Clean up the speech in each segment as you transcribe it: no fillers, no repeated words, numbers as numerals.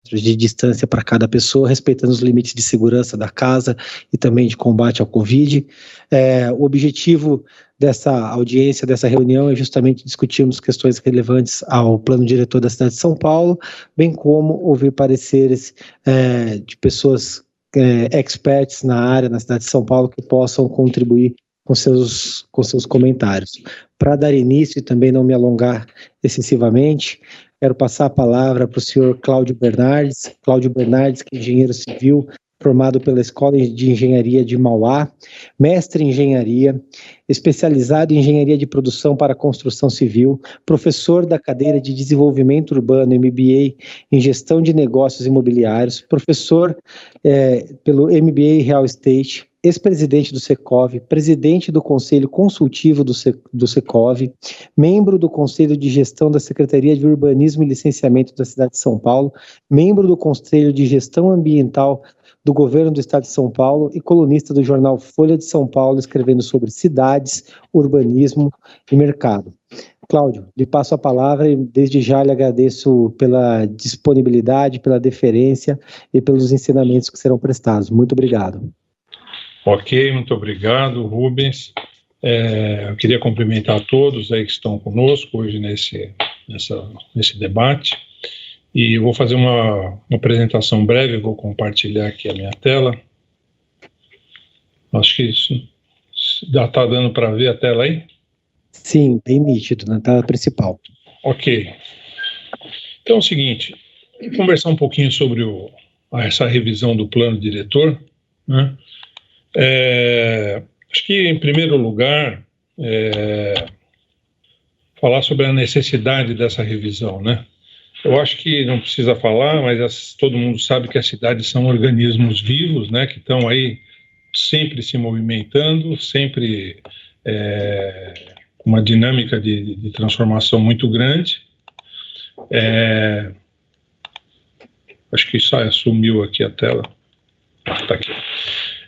de distância para cada pessoa, respeitando os limites de segurança da casa e também de combate ao Covid. O objetivo dessa audiência, dessa reunião, é justamente discutirmos questões relevantes ao plano diretor da cidade de São Paulo, bem como ouvir pareceres de pessoas experts na área, na cidade de São Paulo, que possam contribuir com seus comentários. Para dar início e também não me alongar excessivamente, quero passar a palavra para o senhor Cláudio Bernardes, que é engenheiro civil, formado pela Escola de Engenharia de Mauá, mestre em engenharia, especializado em engenharia de produção para construção civil, professor da cadeira de desenvolvimento urbano, MBA em gestão de negócios imobiliários, professor pelo MBA Real Estate, ex-presidente do Secov, presidente do Conselho Consultivo do Secov, membro do Conselho de Gestão da Secretaria de Urbanismo e Licenciamento da cidade de São Paulo, membro do Conselho de Gestão Ambiental do Governo do Estado de São Paulo e colunista do jornal Folha de São Paulo, escrevendo sobre cidades, urbanismo e mercado. Cláudio, lhe passo a palavra e desde já lhe agradeço pela disponibilidade, pela deferência e pelos ensinamentos que serão prestados. Muito obrigado. Ok, muito obrigado, Rubens. Eu queria cumprimentar a todos aí que estão conosco hoje nesse debate. E eu vou fazer uma apresentação breve, vou compartilhar aqui a minha tela. Acho que isso já está dando para ver a tela aí? Sim, bem nítido, na tela principal. Ok. Então é o seguinte, vamos conversar um pouquinho sobre essa revisão do plano diretor, né? Acho que, em primeiro lugar, falar sobre a necessidade dessa revisão, né? Eu acho que não precisa falar, mas todo mundo sabe que as cidades são organismos vivos, né, que estão aí sempre se movimentando, sempre com uma dinâmica de transformação muito grande. Acho que sumiu aqui a tela. Está aqui.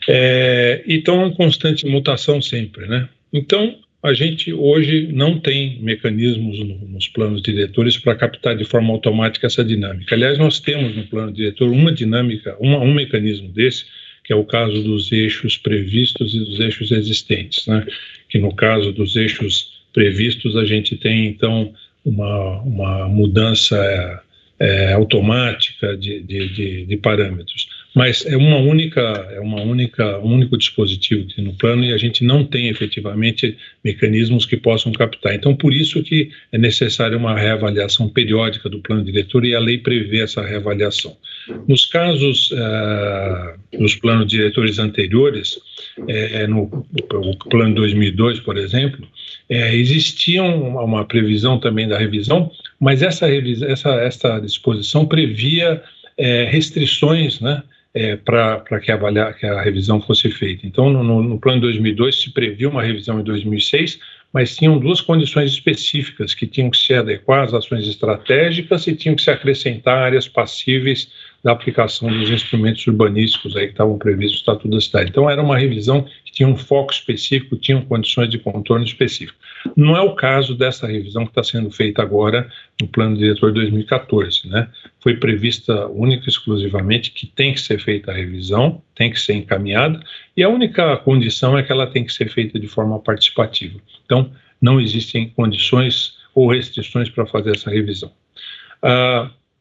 E estão em constante mutação sempre, né? Então, a gente hoje não tem mecanismos nos planos diretores para captar de forma automática essa dinâmica. Aliás, nós temos no plano diretor uma dinâmica, um mecanismo desse, que é o caso dos eixos previstos e dos eixos existentes, né? Que no caso dos eixos previstos a gente tem, então, uma mudança automática de parâmetros. Mas é um único dispositivo que tem no plano e a gente não tem efetivamente mecanismos que possam captar. Então, por isso que é necessária uma reavaliação periódica do plano diretor e a lei prevê essa reavaliação. Nos casos dos planos diretores anteriores, no plano 2002, por exemplo, existia uma previsão também da revisão, mas essa disposição previa restrições, né, para que a revisão fosse feita. Então, no plano de 2002 se previu uma revisão em 2006, mas tinham duas condições específicas que tinham que se adequar às ações estratégicas e tinham que se acrescentar áreas passíveis da aplicação dos instrumentos urbanísticos aí que estavam previstos no Estatuto da Cidade. Então, era uma revisão que tinha um foco específico, tinha condições de contorno específico. Não é o caso dessa revisão que está sendo feita agora no Plano Diretor 2014, né? Foi prevista única e exclusivamente que tem que ser feita a revisão, tem que ser encaminhada, e a única condição é que ela tem que ser feita de forma participativa. Então, não existem condições ou restrições para fazer essa revisão.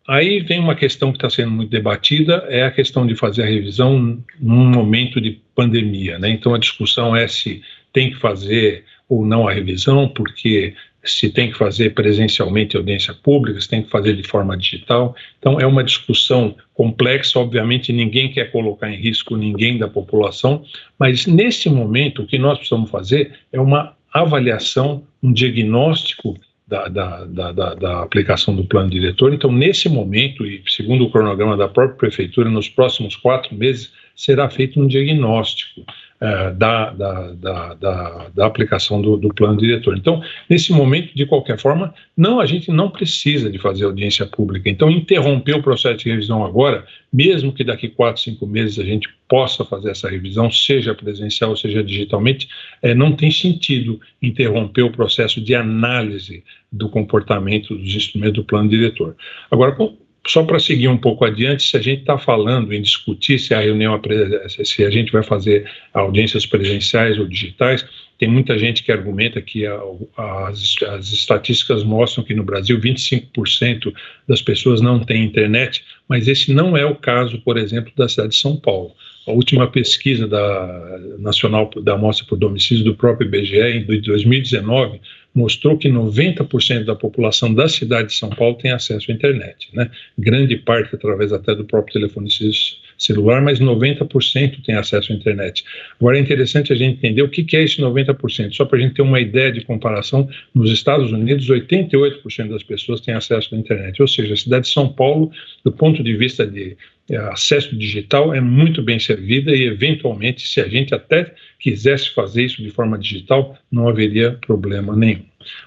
Aí vem uma questão que está sendo muito debatida, é a questão de fazer a revisão num momento de pandemia, né? Então a discussão é se tem que fazer ou não a revisão, porque se tem que fazer presencialmente audiência pública, se tem que fazer de forma digital. Então é uma discussão complexa, obviamente ninguém quer colocar em risco ninguém da população, mas nesse momento o que nós precisamos fazer é uma avaliação, um diagnóstico da aplicação do plano diretor. Então, nesse momento, e segundo o cronograma da própria prefeitura, nos próximos 4 meses, será feito um diagnóstico da aplicação do plano diretor. Então, nesse momento, de qualquer forma, a gente não precisa de fazer audiência pública. Então, interromper o processo de revisão agora, mesmo que daqui 4, 5 meses a gente possa fazer essa revisão, seja presencial, seja digitalmente, não tem sentido interromper o processo de análise do comportamento dos instrumentos do plano diretor. Agora, só para seguir um pouco adiante, se a gente está falando em discutir se se a gente vai fazer audiências presenciais ou digitais, tem muita gente que argumenta que as estatísticas mostram que no Brasil 25% das pessoas não têm internet, mas esse não é o caso, por exemplo, da cidade de São Paulo. A última pesquisa nacional da amostra por domicílio do próprio IBGE, em 2019, mostrou que 90% da população da cidade de São Paulo tem acesso à internet, né? Grande parte através até do próprio telefone celular, mas 90% tem acesso à internet. Agora é interessante a gente entender o que é esse 90%. Só para a gente ter uma ideia de comparação, nos Estados Unidos, 88% das pessoas têm acesso à internet. Ou seja, a cidade de São Paulo, do ponto de vista de acesso digital, é muito bem servida e, eventualmente, se a gente até quisesse fazer isso de forma digital, não haveria problema nenhum.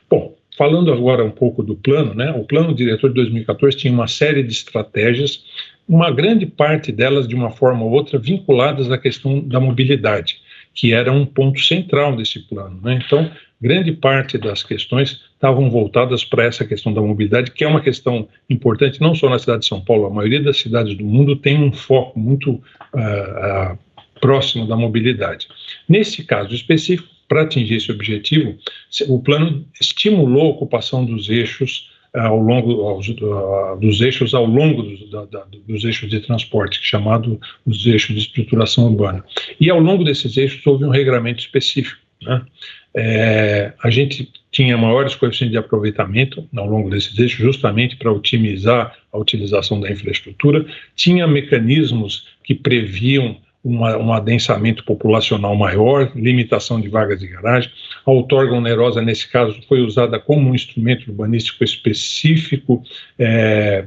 Bom, falando agora um pouco do plano, né? O plano diretor de 2014 tinha uma série de estratégias, uma grande parte delas, de uma forma ou outra, vinculadas à questão da mobilidade, que era um ponto central desse plano, né? Então, grande parte das questões estavam voltadas para essa questão da mobilidade, que é uma questão importante não só na cidade de São Paulo, a maioria das cidades do mundo tem um foco muito próximo da mobilidade. Nesse caso específico, para atingir esse objetivo, o plano estimulou a ocupação dos eixos ao longo dos eixos de transporte, chamado os eixos de estruturação urbana. E ao longo desses eixos houve um regramento específico, né? A gente tinha maiores coeficientes de aproveitamento ao longo desses eixos, justamente para otimizar a utilização da infraestrutura, tinha mecanismos que previam um adensamento populacional maior, limitação de vagas de garagem. A outorga onerosa, nesse caso, foi usada como um instrumento urbanístico específico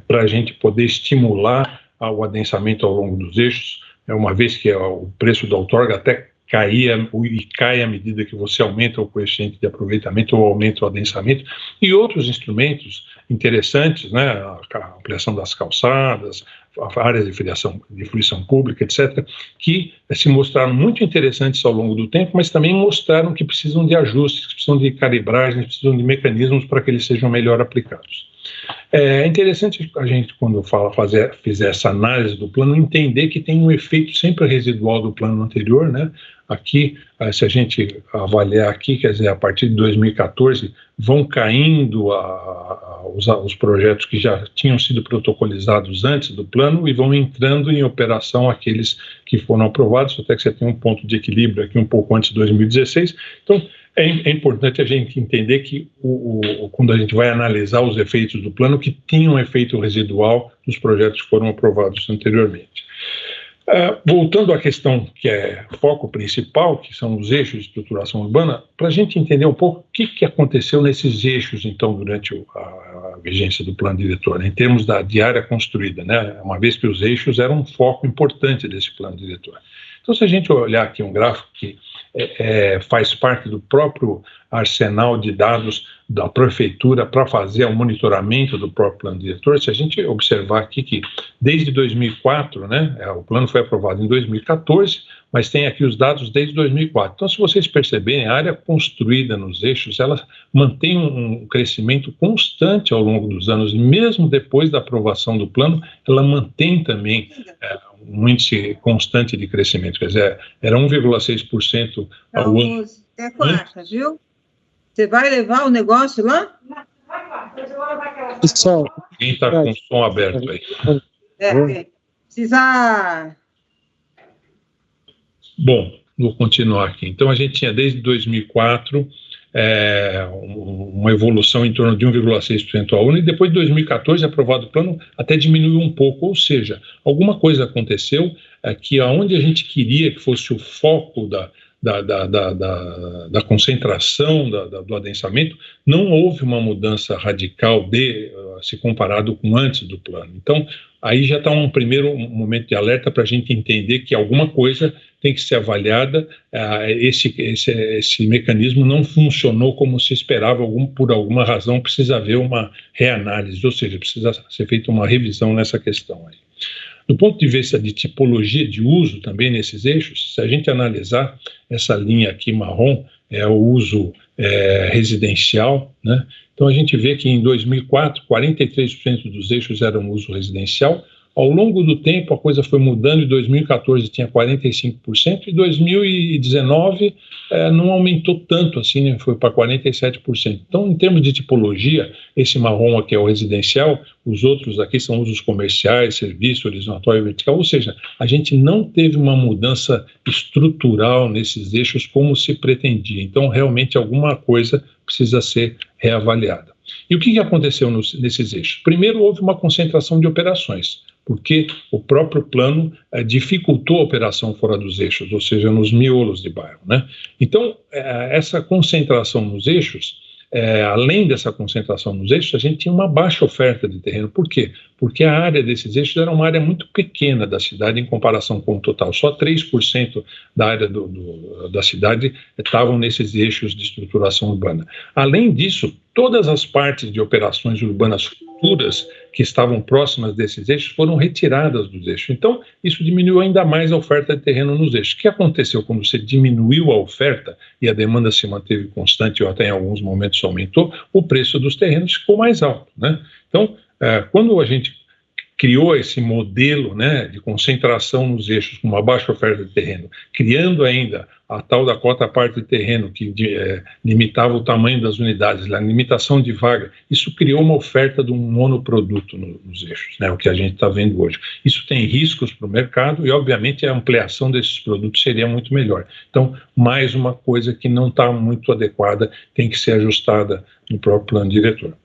para a gente poder estimular o adensamento ao longo dos eixos, uma vez que o preço da outorga até caía e cai à medida que você aumenta o coeficiente de aproveitamento ou aumenta o adensamento, e outros instrumentos interessantes, né, a ampliação das calçadas, áreas de fruição pública, etc., que se mostraram muito interessantes ao longo do tempo, mas também mostraram que precisam de ajustes, que precisam de calibragem, precisam de mecanismos para que eles sejam melhor aplicados. É interessante a gente, quando fizer essa análise do plano, entender que tem um efeito sempre residual do plano anterior, né? Aqui, se a gente avaliar aqui, quer dizer, a partir de 2014, vão caindo os projetos que já tinham sido protocolizados antes do plano e vão entrando em operação aqueles que foram aprovados, até que você tem um ponto de equilíbrio aqui um pouco antes de 2016. Então, é importante a gente entender que, quando a gente vai analisar os efeitos do plano, que tinha um efeito residual dos projetos que foram aprovados anteriormente. Voltando à questão que é foco principal, que são os eixos de estruturação urbana, para a gente entender um pouco o que aconteceu nesses eixos, então, durante a vigência do plano diretor, né, em termos de área construída, né, uma vez que os eixos eram um foco importante desse plano diretor. Então, se a gente olhar aqui um gráfico que faz parte do próprio arsenal de dados da prefeitura para fazer o monitoramento do próprio plano diretor, se a gente observar aqui que desde 2004, né, o plano foi aprovado em 2014, mas tem aqui os dados desde 2004. Então, se vocês perceberem, a área construída nos eixos, ela mantém um crescimento constante ao longo dos anos, e mesmo depois da aprovação do plano, ela mantém também um índice constante de crescimento, quer dizer, era 1,6% ao ano. É quarta, viu? Você vai levar o negócio lá? Pessoal, quem está com o som aberto aí? Precisa... Bom, vou continuar aqui. Então, a gente tinha desde 2004 uma evolução em torno de 1,6% ao ano, e depois de 2014, aprovado o plano, até diminuiu um pouco, ou seja, alguma coisa aconteceu que aonde a gente queria que fosse o foco da concentração do adensamento, não houve uma mudança radical se comparado com antes do plano. Então, aí já está um primeiro momento de alerta para a gente entender que alguma coisa tem que ser avaliada, esse mecanismo não funcionou como se esperava, por alguma razão precisa haver uma reanálise, ou seja, precisa ser feita uma revisão nessa questão aí. Do ponto de vista de tipologia de uso também nesses eixos, se a gente analisar essa linha aqui marrom, é o uso residencial, né, Então a gente vê que em 2004, 43% dos eixos eram uso residencial. Ao longo do tempo, a coisa foi mudando. Em 2014 tinha 45%, e em 2019 não aumentou tanto assim, né? Foi para 47%. Então, em termos de tipologia, esse marrom aqui é o residencial, os outros aqui são usos comerciais, serviço, horizontal e vertical, ou seja, a gente não teve uma mudança estrutural nesses eixos como se pretendia. Então, realmente, alguma coisa precisa ser reavaliada. E o que aconteceu nesses eixos? Primeiro, houve uma concentração de operações, porque o próprio plano dificultou a operação fora dos eixos, ou seja, nos miolos de bairro, né? Então, essa concentração nos eixos, além dessa concentração nos eixos, a gente tinha uma baixa oferta de terreno. Por quê? Porque a área desses eixos era uma área muito pequena da cidade em comparação com o total. Só 3% da área da cidade estavam nesses eixos de estruturação urbana. Além disso, todas as partes de operações urbanas futuras que estavam próximas desses eixos foram retiradas dos eixos. Então, isso diminuiu ainda mais a oferta de terreno nos eixos. O que aconteceu quando você diminuiu a oferta e a demanda se manteve constante ou até em alguns momentos aumentou? O preço dos terrenos ficou mais alto, né? Então, quando a gente criou esse modelo, né, de concentração nos eixos com uma baixa oferta de terreno, criando ainda a tal da cota parte de terreno que limitava o tamanho das unidades, a limitação de vaga, isso criou uma oferta de um monoproduto nos eixos, né, o que a gente está vendo hoje. Isso tem riscos para o mercado e, obviamente, a ampliação desses produtos seria muito melhor. Então, mais uma coisa que não está muito adequada, tem que ser ajustada no próprio plano diretor.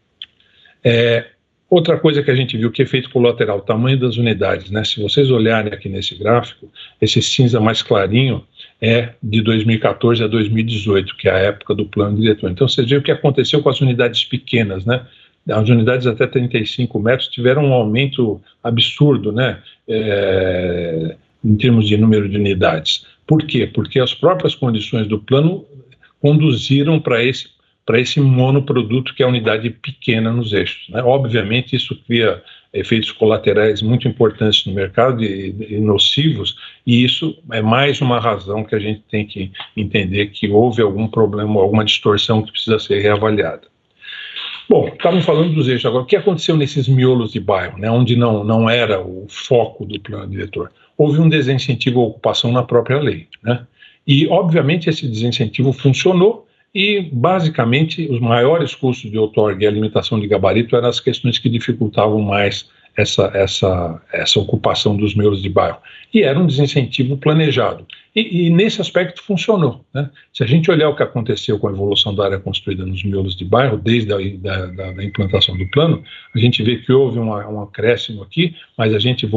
Outra coisa que a gente viu, que é efeito colateral, o tamanho das unidades, né? Se vocês olharem aqui nesse gráfico, esse cinza mais clarinho é de 2014 a 2018, que é a época do plano diretor. Então, vocês veem o que aconteceu com as unidades pequenas, né? As unidades até 35 metros tiveram um aumento absurdo, né? Em termos de número de unidades. Por quê? Porque as próprias condições do plano conduziram para esse monoproduto, que é a unidade pequena nos eixos, né? Obviamente, isso cria efeitos colaterais muito importantes no mercado e nocivos, e isso é mais uma razão que a gente tem que entender que houve algum problema, alguma distorção que precisa ser reavaliada. Bom, estávamos falando dos eixos agora. O que aconteceu nesses miolos de bairro, né, onde não era o foco do plano diretor? Houve um desincentivo à ocupação na própria lei, né? E, obviamente, esse desincentivo funcionou. E, basicamente, os maiores custos de outorga e a limitação de gabarito eram as questões que dificultavam mais essa ocupação dos miolos de bairro. E era um desincentivo planejado. E nesse aspecto funcionou, né? Se a gente olhar o que aconteceu com a evolução da área construída nos miolos de bairro, desde a implantação do plano, a gente vê que houve um acréscimo aqui, mas a gente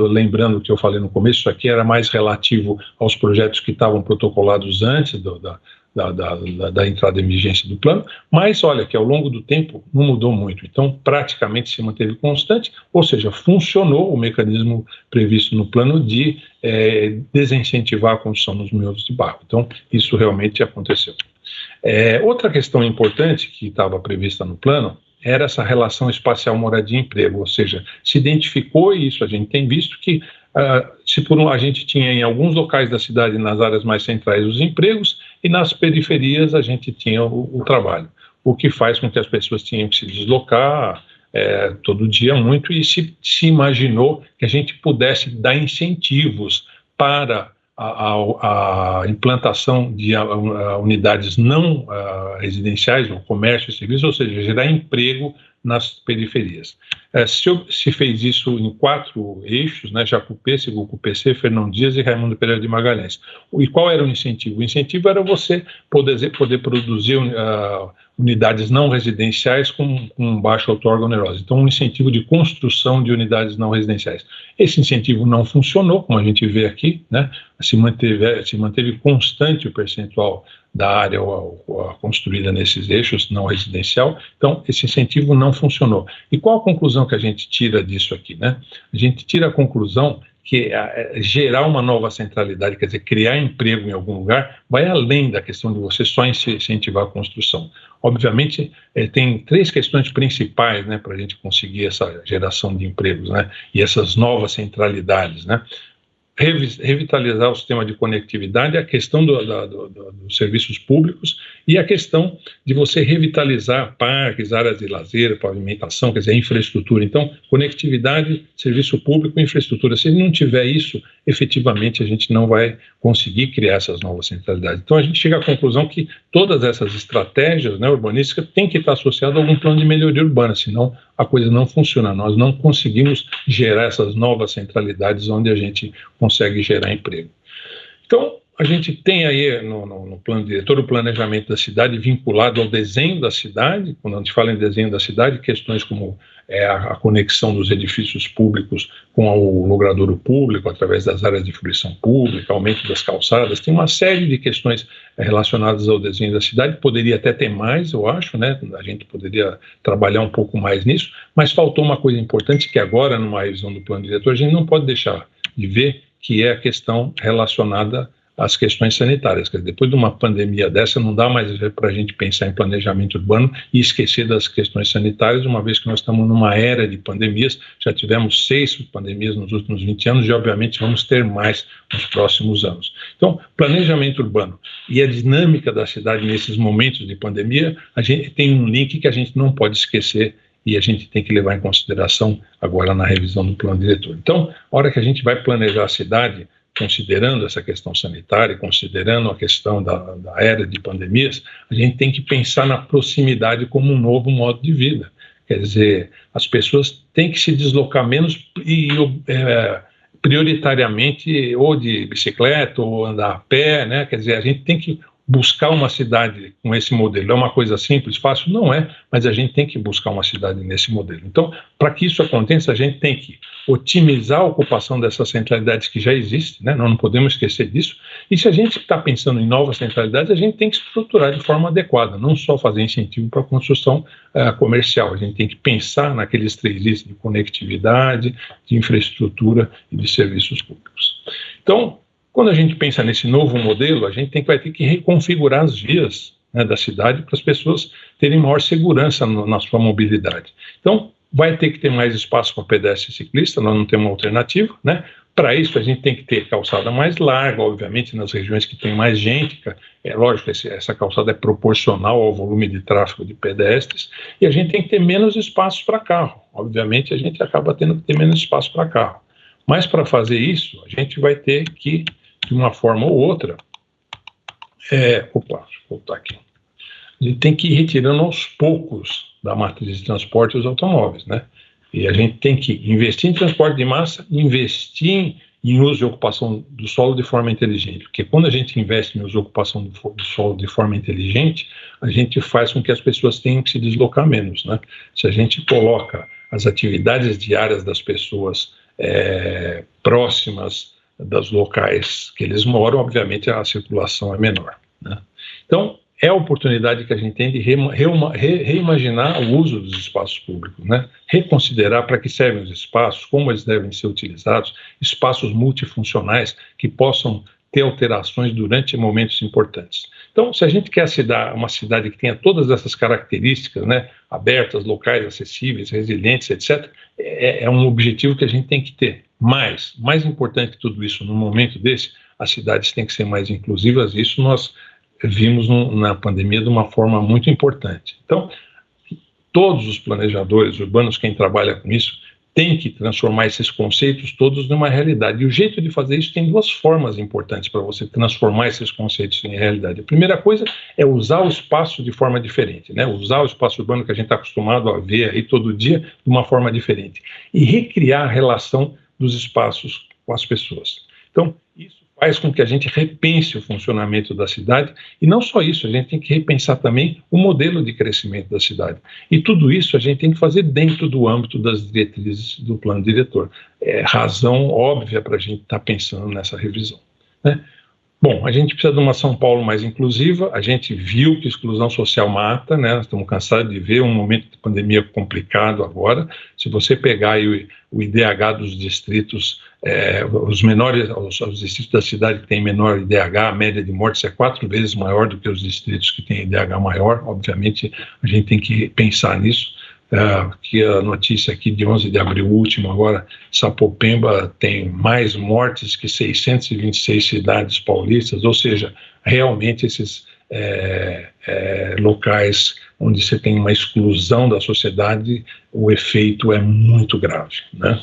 lembrando o que eu falei no começo, isso aqui era mais relativo aos projetos que estavam protocolados antes da entrada em vigência do plano, mas olha que ao longo do tempo não mudou muito, então praticamente se manteve constante, ou seja, funcionou o mecanismo previsto no plano de desincentivar a construção nos miolos de bairro. Então isso realmente aconteceu. Outra questão importante que estava prevista no plano era essa relação espacial moradia e emprego, ou seja, se identificou, e isso a gente tem visto, que a gente tinha em alguns locais da cidade, nas áreas mais centrais, os empregos, e nas periferias a gente tinha o trabalho, o que faz com que as pessoas tenham que se deslocar todo dia muito, e se imaginou que a gente pudesse dar incentivos para a implantação de unidades não residenciais, no comércio e serviços, ou seja, gerar emprego nas periferias. Se fez isso em 4 eixos, né, Jacupê, Sigucupê-C, Fernão Dias e Raimundo Pereira de Magalhães. E qual era o incentivo? O incentivo era você poder produzir unidades não residenciais com baixa outorga onerosa. Então, um incentivo de construção de unidades não residenciais. Esse incentivo não funcionou, como a gente vê aqui, né? Se manteve constante o percentual da área construída nesses eixos não residencial, então esse incentivo não funcionou. E qual a conclusão que a gente tira disso aqui, né? A gente tira a conclusão que gerar uma nova centralidade, quer dizer, criar emprego em algum lugar, vai além da questão de você só incentivar a construção. Obviamente, tem 3 questões principais, né, para a gente conseguir essa geração de empregos, né, e essas novas centralidades, né? Revitalizar o sistema de conectividade, a questão dos serviços públicos E a questão de você revitalizar parques, áreas de lazer, pavimentação, quer dizer, infraestrutura. Então, conectividade, serviço público e infraestrutura. Se não tiver isso, efetivamente a gente não vai conseguir criar essas novas centralidades. Então, a gente chega à conclusão que todas essas estratégias, né, urbanísticas têm que estar associadas a algum plano de melhoria urbana, senão a coisa não funciona. Nós não conseguimos gerar essas novas centralidades onde a gente consegue gerar emprego. Então, a gente tem aí no plano diretor o planejamento da cidade vinculado ao desenho da cidade. Quando a gente fala em desenho da cidade, questões como a conexão dos edifícios públicos com o logradouro público, através das áreas de fruição pública, aumento das calçadas, tem uma série de questões relacionadas ao desenho da cidade. Poderia até ter mais, eu acho, né? A gente poderia trabalhar um pouco mais nisso, mas faltou uma coisa importante que agora, numa revisão do plano diretor, a gente não pode deixar de ver, que é a questão relacionada às questões sanitárias. Depois de uma pandemia dessa, não dá mais para a gente pensar em planejamento urbano e esquecer das questões sanitárias, uma vez que nós estamos numa era de pandemias, já tivemos 6 pandemias nos últimos 20 anos e, obviamente, vamos ter mais nos próximos anos. Então, planejamento urbano e a dinâmica da cidade nesses momentos de pandemia, a gente tem um link que a gente não pode esquecer e a gente tem que levar em consideração agora na revisão do plano diretor. Então, a hora que a gente vai planejar a cidade, considerando essa questão sanitária, considerando a questão da era de pandemias, a gente tem que pensar na proximidade como um novo modo de vida. Quer dizer, as pessoas têm que se deslocar menos e prioritariamente ou de bicicleta ou andar a pé, né? Quer dizer, a gente tem que buscar uma cidade com esse modelo. É uma coisa simples, fácil? Não é, mas a gente tem que buscar uma cidade nesse modelo. Então, para que isso aconteça, a gente tem que otimizar a ocupação dessas centralidades que já existem, né? Nós não podemos esquecer disso. E se a gente está pensando em novas centralidades, a gente tem que estruturar de forma adequada, não só fazer incentivo para a construção comercial. A gente tem que pensar naqueles 3 Is de conectividade, de infraestrutura e de serviços públicos. Então, quando a gente pensa nesse novo modelo, a gente vai ter que reconfigurar as vias, né, da cidade para as pessoas terem maior segurança na sua mobilidade. Então, vai ter que ter mais espaço para pedestre e ciclista, nós não temos uma alternativa, né? Para isso, a gente tem que ter calçada mais larga, obviamente, nas regiões que tem mais gente. É lógico que essa calçada é proporcional ao volume de tráfego de pedestres, e a gente tem que ter menos espaço para carro. Obviamente, a gente acaba tendo que ter menos espaço para carro. Mas, para fazer isso, a gente vai ter que, de uma forma ou outra, deixa eu voltar aqui. A gente tem que ir retirando aos poucos da matriz de transporte os automóveis, né? E a gente tem que investir em transporte de massa, investir em uso e ocupação do solo de forma inteligente, porque quando a gente investe em uso e ocupação do solo de forma inteligente, a gente faz com que as pessoas tenham que se deslocar menos, né? Se a gente coloca as atividades diárias das pessoas próximas dos locais que eles moram, obviamente a circulação é menor, né? Então, é a oportunidade que a gente tem de reimaginar o uso dos espaços públicos, né? Reconsiderar para que servem os espaços, como eles devem ser utilizados, espaços multifuncionais que possam ter alterações durante momentos importantes. Então, se a gente quer uma cidade que tenha todas essas características, né, abertas, locais, acessíveis, resilientes, etc., é um objetivo que a gente tem que ter. Mas, mais importante que tudo isso, no momento desse, as cidades têm que ser mais inclusivas, e isso nós vimos na pandemia de uma forma muito importante. Então, todos os planejadores urbanos, quem trabalha com isso, tem que transformar esses conceitos todos numa realidade. E o jeito de fazer isso tem 2 formas importantes para você transformar esses conceitos em realidade. A primeira coisa é usar o espaço de forma diferente, né? Usar o espaço urbano que a gente está acostumado a ver aí todo dia de uma forma diferente. E recriar a relação dos espaços com as pessoas. Então, isso faz com que a gente repense o funcionamento da cidade, e não só isso, a gente tem que repensar também o modelo de crescimento da cidade. E tudo isso a gente tem que fazer dentro do âmbito das diretrizes do plano diretor. É razão óbvia para a gente estar pensando nessa revisão, né? Bom, a gente precisa de uma São Paulo mais inclusiva. A gente viu que a exclusão social mata, né? Nós estamos cansados de ver um momento de pandemia complicado agora. Se você pegar aí o IDH dos distritos, os distritos da cidade que têm menor IDH, a média de mortes é 4 vezes maior do que os distritos que têm IDH maior. Obviamente, a gente tem que pensar nisso. Que a notícia aqui de 11 de abril último, agora Sapopemba tem mais mortes que 626 cidades paulistas, ou seja, realmente locais onde você tem uma exclusão da sociedade, o efeito é muito grave, né?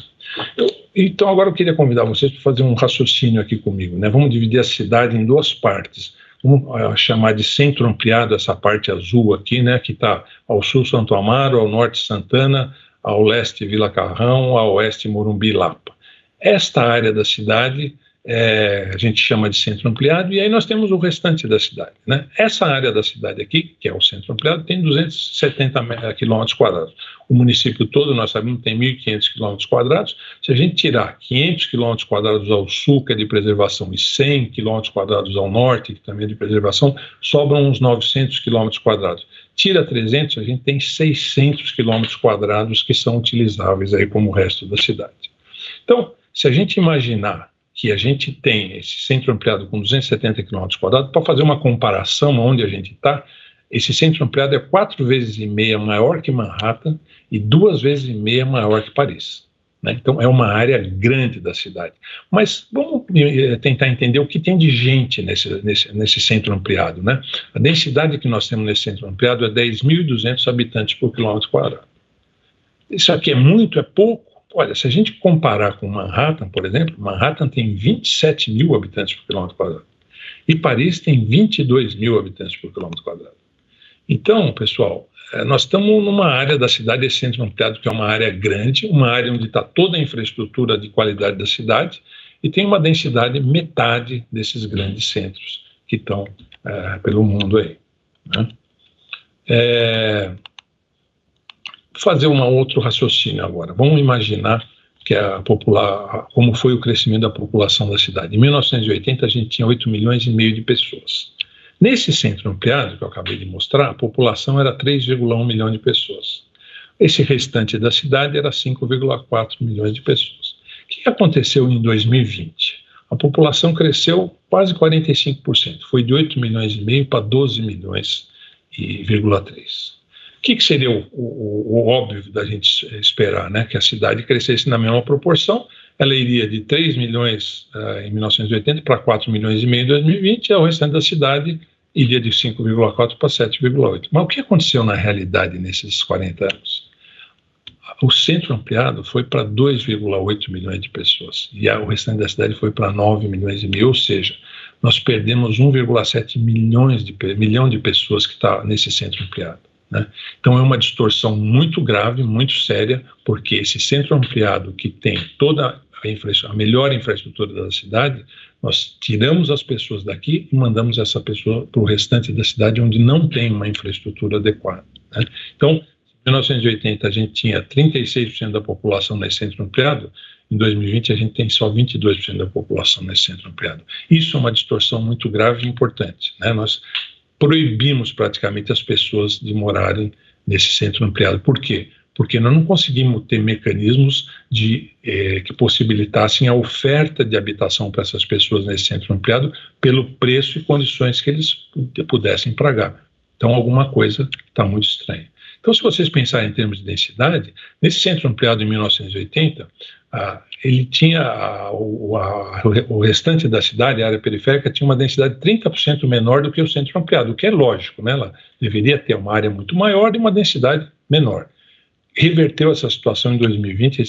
Então agora eu queria convidar vocês para fazer um raciocínio aqui comigo, né? Vamos dividir a cidade em duas partes. Vamos chamar de centro ampliado essa parte azul aqui, né? Que está ao sul Santo Amaro, ao norte Santana, ao leste Vila Carrão, ao oeste Morumbi e Lapa. Esta área da cidade a gente chama de centro ampliado, e aí nós temos o restante da cidade, né? Essa área da cidade aqui, que é o centro ampliado, tem 270 quilômetros quadrados. O município todo, nós sabemos, tem 1.500 quilômetros quadrados. Se a gente tirar 500 quilômetros quadrados ao sul, que é de preservação, e 100 quilômetros quadrados ao norte, que também é de preservação, sobram uns 900 quilômetros quadrados. Tira 300, a gente tem 600 quilômetros quadrados que são utilizáveis aí como o resto da cidade. Então, se a gente imaginar que a gente tem esse centro ampliado com 270 km², para fazer uma comparação onde a gente está, esse centro ampliado é 4,5 vezes maior que Manhattan e 2,5 vezes maior que Paris, né? Então é uma área grande da cidade. Mas vamos tentar entender o que tem de gente nesse centro ampliado, né? A densidade que nós temos nesse centro ampliado é 10.200 habitantes por quilômetro quadrado. Isso aqui é muito, é pouco? Olha, se a gente comparar com Manhattan, por exemplo, Manhattan tem 27 mil habitantes por quilômetro quadrado. E Paris tem 22 mil habitantes por quilômetro quadrado. Então, pessoal, nós estamos numa área da cidade, esse centro ampliado, que é uma área grande, uma área onde está toda a infraestrutura de qualidade da cidade, e tem uma densidade metade desses grandes centros que estão pelo mundo aí, né? Fazer um outro raciocínio agora. Vamos imaginar que como foi o crescimento da população da cidade. Em 1980, a gente tinha 8,5 milhões de pessoas. Nesse centro ampliado, que eu acabei de mostrar, a população era 3,1 milhão de pessoas. Esse restante da cidade era 5,4 milhões de pessoas. O que aconteceu em 2020? A população cresceu quase 45%. Foi de 8,5 milhões para 12,3 milhões. O que seria o óbvio da gente esperar, né? Que a cidade crescesse na mesma proporção. Ela iria de 3 milhões em 1980 para 4,5 milhões em 2020, e o restante da cidade iria de 5,4 para 7,8. Mas o que aconteceu na realidade nesses 40 anos? O centro ampliado foi para 2,8 milhões de pessoas, e o restante da cidade foi para 9,5 milhões, ou seja, nós perdemos 1,7 milhão de pessoas que está nesse centro ampliado, né? Então é uma distorção muito grave, muito séria, porque esse centro ampliado que tem toda a melhor infraestrutura da cidade, nós tiramos as pessoas daqui e mandamos essa pessoa para o restante da cidade onde não tem uma infraestrutura adequada, né? Então, em 1980 a gente tinha 36% da população nesse centro ampliado, em 2020 a gente tem só 22% da população nesse centro ampliado. Isso é uma distorção muito grave e importante, né? Nós proibimos praticamente as pessoas de morarem nesse centro ampliado. Por quê? Porque nós não conseguimos ter mecanismos que possibilitassem a oferta de habitação para essas pessoas nesse centro ampliado pelo preço e condições que eles pudessem pagar. Então alguma coisa está muito estranha. Então, se vocês pensarem em termos de densidade, nesse centro ampliado em 1980, ele tinha o restante da cidade, a área periférica, tinha uma densidade 30% menor do que o centro ampliado, o que é lógico, né? Ela deveria ter uma área muito maior e uma densidade menor. Reverteu essa situação em 2020,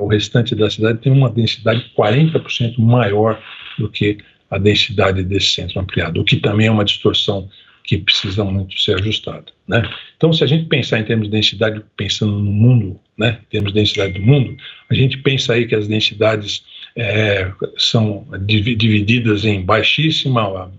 o restante da cidade tem uma densidade 40% maior do que a densidade desse centro ampliado, o que também é uma distorção que precisa muito ser ajustada, né? Então, se a gente pensar em termos de densidade, pensando no mundo, né, em termos de densidade do mundo, a gente pensa aí que as densidades são divididas em baixíssima,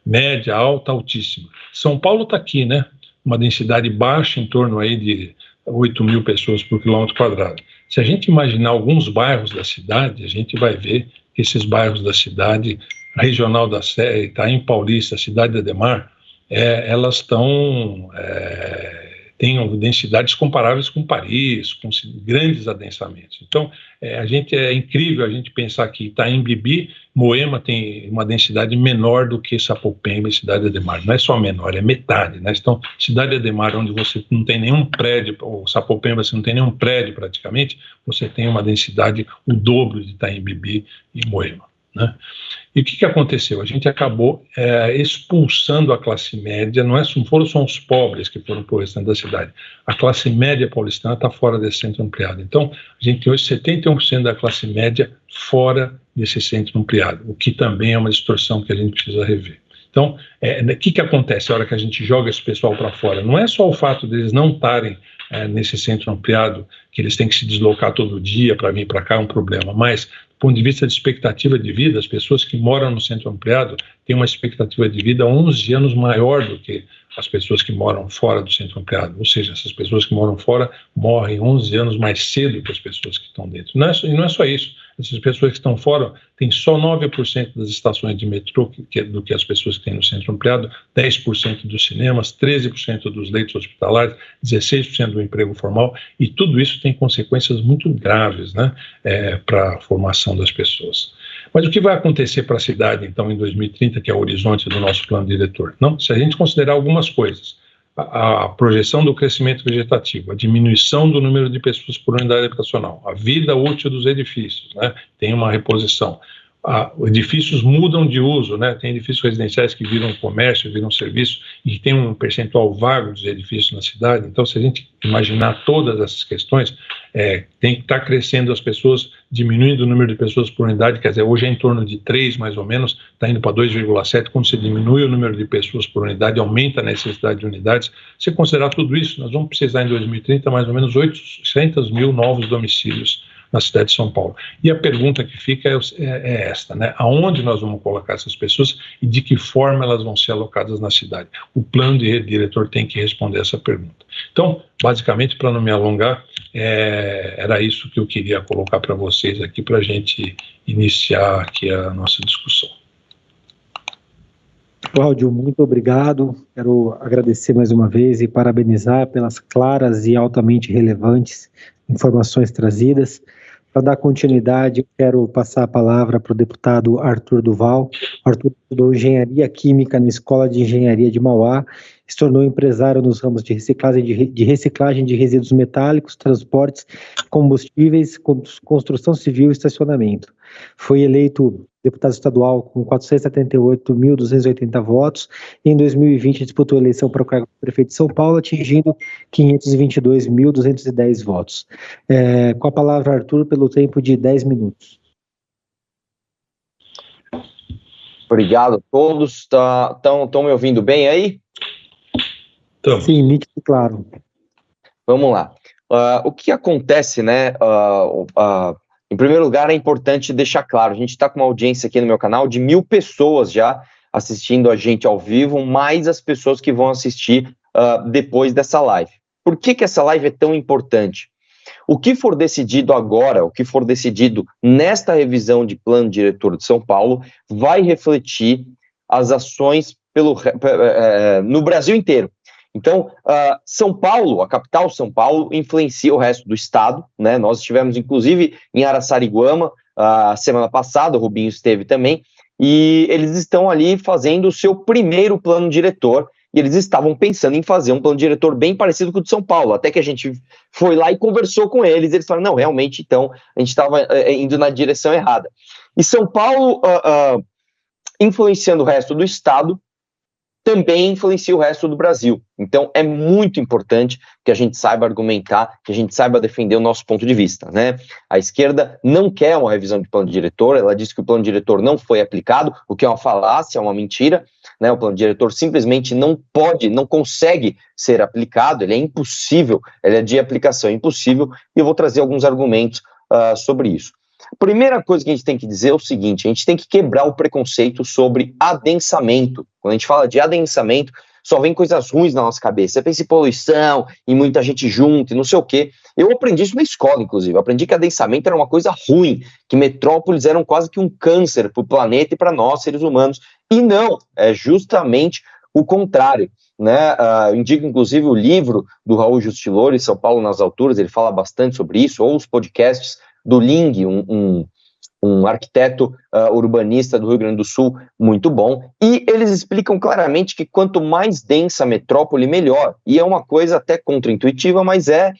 média, alta, altíssima. São Paulo está aqui, né? Uma densidade baixa, em torno aí de 8 mil pessoas por quilômetro quadrado. Se a gente imaginar alguns bairros da cidade, a gente vai ver que esses bairros da cidade, a Regional da Sé, Itaim Paulista, Cidade de Ademar, elas têm densidades comparáveis com Paris, com grandes adensamentos. Então, é incrível a gente pensar que Itaim Bibi, Moema tem uma densidade menor do que Sapopemba e Cidade de Ademar. Não é só menor, é metade, né? Então, Cidade de Ademar, onde você não tem nenhum prédio, ou Sapopemba, você não tem nenhum prédio praticamente, você tem uma densidade o dobro de Itaim Bibi e Moema, né? E o que aconteceu? A gente acabou expulsando a classe média, não foram só os pobres que foram para o restante da cidade. A classe média paulistana está fora desse centro ampliado. Então, a gente tem hoje 71% da classe média fora desse centro ampliado, o que também é uma distorção que a gente precisa rever. Então, o que acontece na hora que a gente joga esse pessoal para fora? Não é só o fato deles não estarem nesse centro ampliado, que eles têm que se deslocar todo dia para vir para cá, é um problema, mas do ponto de vista de expectativa de vida, as pessoas que moram no centro ampliado têm uma expectativa de vida 11 anos maior do que as pessoas que moram fora do centro ampliado, ou seja, essas pessoas que moram fora morrem 11 anos mais cedo que as pessoas que estão dentro. E não é só isso, essas pessoas que estão fora têm só 9% das estações de metrô do que as pessoas que têm no centro ampliado, 10% dos cinemas, 13% dos leitos hospitalares, 16% do emprego formal, e tudo isso tem consequências muito graves, né, para a formação das pessoas. Mas o que vai acontecer para a cidade, então, em 2030, que é o horizonte do nosso plano diretor? Não, se a gente considerar algumas coisas, a projeção do crescimento vegetativo, a diminuição do número de pessoas por unidade habitacional, a vida útil dos edifícios, né, tem uma reposição. Edifícios mudam de uso, né? Tem edifícios residenciais que viram comércio, viram serviço, e tem um percentual vago dos edifícios na cidade. Então, se a gente imaginar todas essas questões, tem que estar crescendo as pessoas, diminuindo o número de pessoas por unidade, quer dizer, hoje é em torno de 3, mais ou menos, está indo para 2,7, quando você diminui o número de pessoas por unidade, aumenta a necessidade de unidades. Se considerar tudo isso, nós vamos precisar em 2030 mais ou menos 800 mil novos domicílios na cidade de São Paulo. E a pergunta que fica é esta, né? Aonde nós vamos colocar essas pessoas e de que forma elas vão ser alocadas na cidade? O plano diretor tem que responder essa pergunta. Então, basicamente, para não me alongar, era isso que eu queria colocar para vocês aqui, para a gente iniciar aqui a nossa discussão. Cláudio, muito obrigado. Quero agradecer mais uma vez e parabenizar pelas claras e altamente relevantes informações trazidas. Para dar continuidade, eu quero passar a palavra para o deputado Arthur Duval. O Arthur estudou Engenharia Química na Escola de Engenharia de Mauá, se tornou empresário nos ramos de reciclagem de resíduos metálicos, transportes, combustíveis, construção civil e estacionamento. Foi eleito deputado estadual com 478.280 votos, e em 2020 disputou a eleição para o cargo de prefeito de São Paulo, atingindo 522.210 votos. Com a palavra, Arthur, pelo tempo de 10 minutos. Obrigado a todos. Estão me ouvindo bem aí? Sim, nítido e claro. Vamos lá. O que acontece, né? Em primeiro lugar, é importante deixar claro, a gente está com uma audiência aqui no meu canal de 1.000 pessoas já assistindo a gente ao vivo, mais as pessoas que vão assistir depois dessa live. Por que essa live é tão importante? O que for decidido agora, o que for decidido nesta revisão de plano diretor de São Paulo, vai refletir as ações no Brasil inteiro. Então, São Paulo, a capital São Paulo, influencia o resto do estado, né? Nós estivemos, inclusive, em Araçariguama, a semana passada, o Rubinho esteve também, e eles estão ali fazendo o seu primeiro plano diretor, e eles estavam pensando em fazer um plano diretor bem parecido com o de São Paulo, até que a gente foi lá e conversou com eles, e eles falaram, não, realmente, então, a gente estava indo na direção errada. E São Paulo, influenciando o resto do estado, também influencia o resto do Brasil. Então, é muito importante que a gente saiba argumentar, que a gente saiba defender o nosso ponto de vista, né? A esquerda não quer uma revisão de plano diretor, ela diz que o plano diretor não foi aplicado, o que é uma falácia, é uma mentira, né? O plano diretor simplesmente não consegue ser aplicado, ele é impossível, ele é de aplicação impossível, e eu vou trazer alguns argumentos sobre isso. A primeira coisa que a gente tem que dizer é o seguinte, a gente tem que quebrar o preconceito sobre adensamento. Quando a gente fala de adensamento, só vem coisas ruins na nossa cabeça. Você pensa em poluição, e muita gente junto, e não sei o quê. Eu aprendi isso na escola, inclusive. Eu aprendi que adensamento era uma coisa ruim, que metrópoles eram quase que um câncer para o planeta e para nós, seres humanos. E não, é justamente o contrário, né? Eu indico, inclusive, o livro do Raul Justilori, São Paulo nas Alturas, ele fala bastante sobre isso, ou os podcasts do Ling, um um arquiteto urbanista do Rio Grande do Sul muito bom, e eles explicam claramente que quanto mais densa a metrópole, melhor, e é uma coisa até contraintuitiva, mas é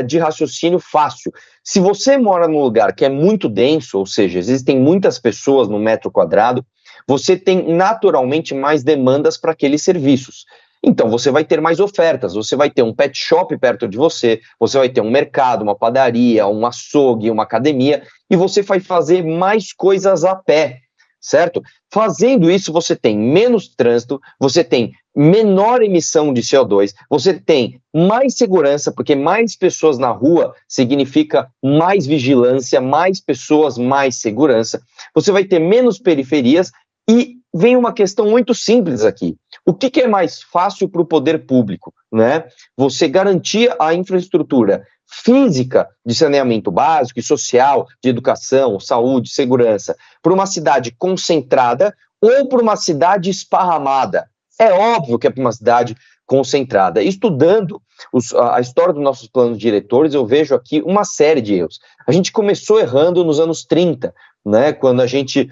de raciocínio fácil. Se você mora num lugar que é muito denso, ou seja, existem muitas pessoas no metro quadrado, você tem naturalmente mais demandas para aqueles serviços. Então, você vai ter mais ofertas, você vai ter um pet shop perto de você, você vai ter um mercado, uma padaria, um açougue, uma academia, e você vai fazer mais coisas a pé, certo? Fazendo isso, você tem menos trânsito, você tem menor emissão de CO2, você tem mais segurança, porque mais pessoas na rua significa mais vigilância, mais pessoas, mais segurança, você vai ter menos periferias, e vem uma questão muito simples aqui. O que é mais fácil para o poder público, né? Você garantir a infraestrutura física de saneamento básico e social, de educação, saúde, segurança, para uma cidade concentrada ou para uma cidade esparramada? É óbvio que é para uma cidade concentrada. Estudando a história dos nossos planos diretores, eu vejo aqui uma série de erros. A gente começou errando nos anos 30, né, quando a gente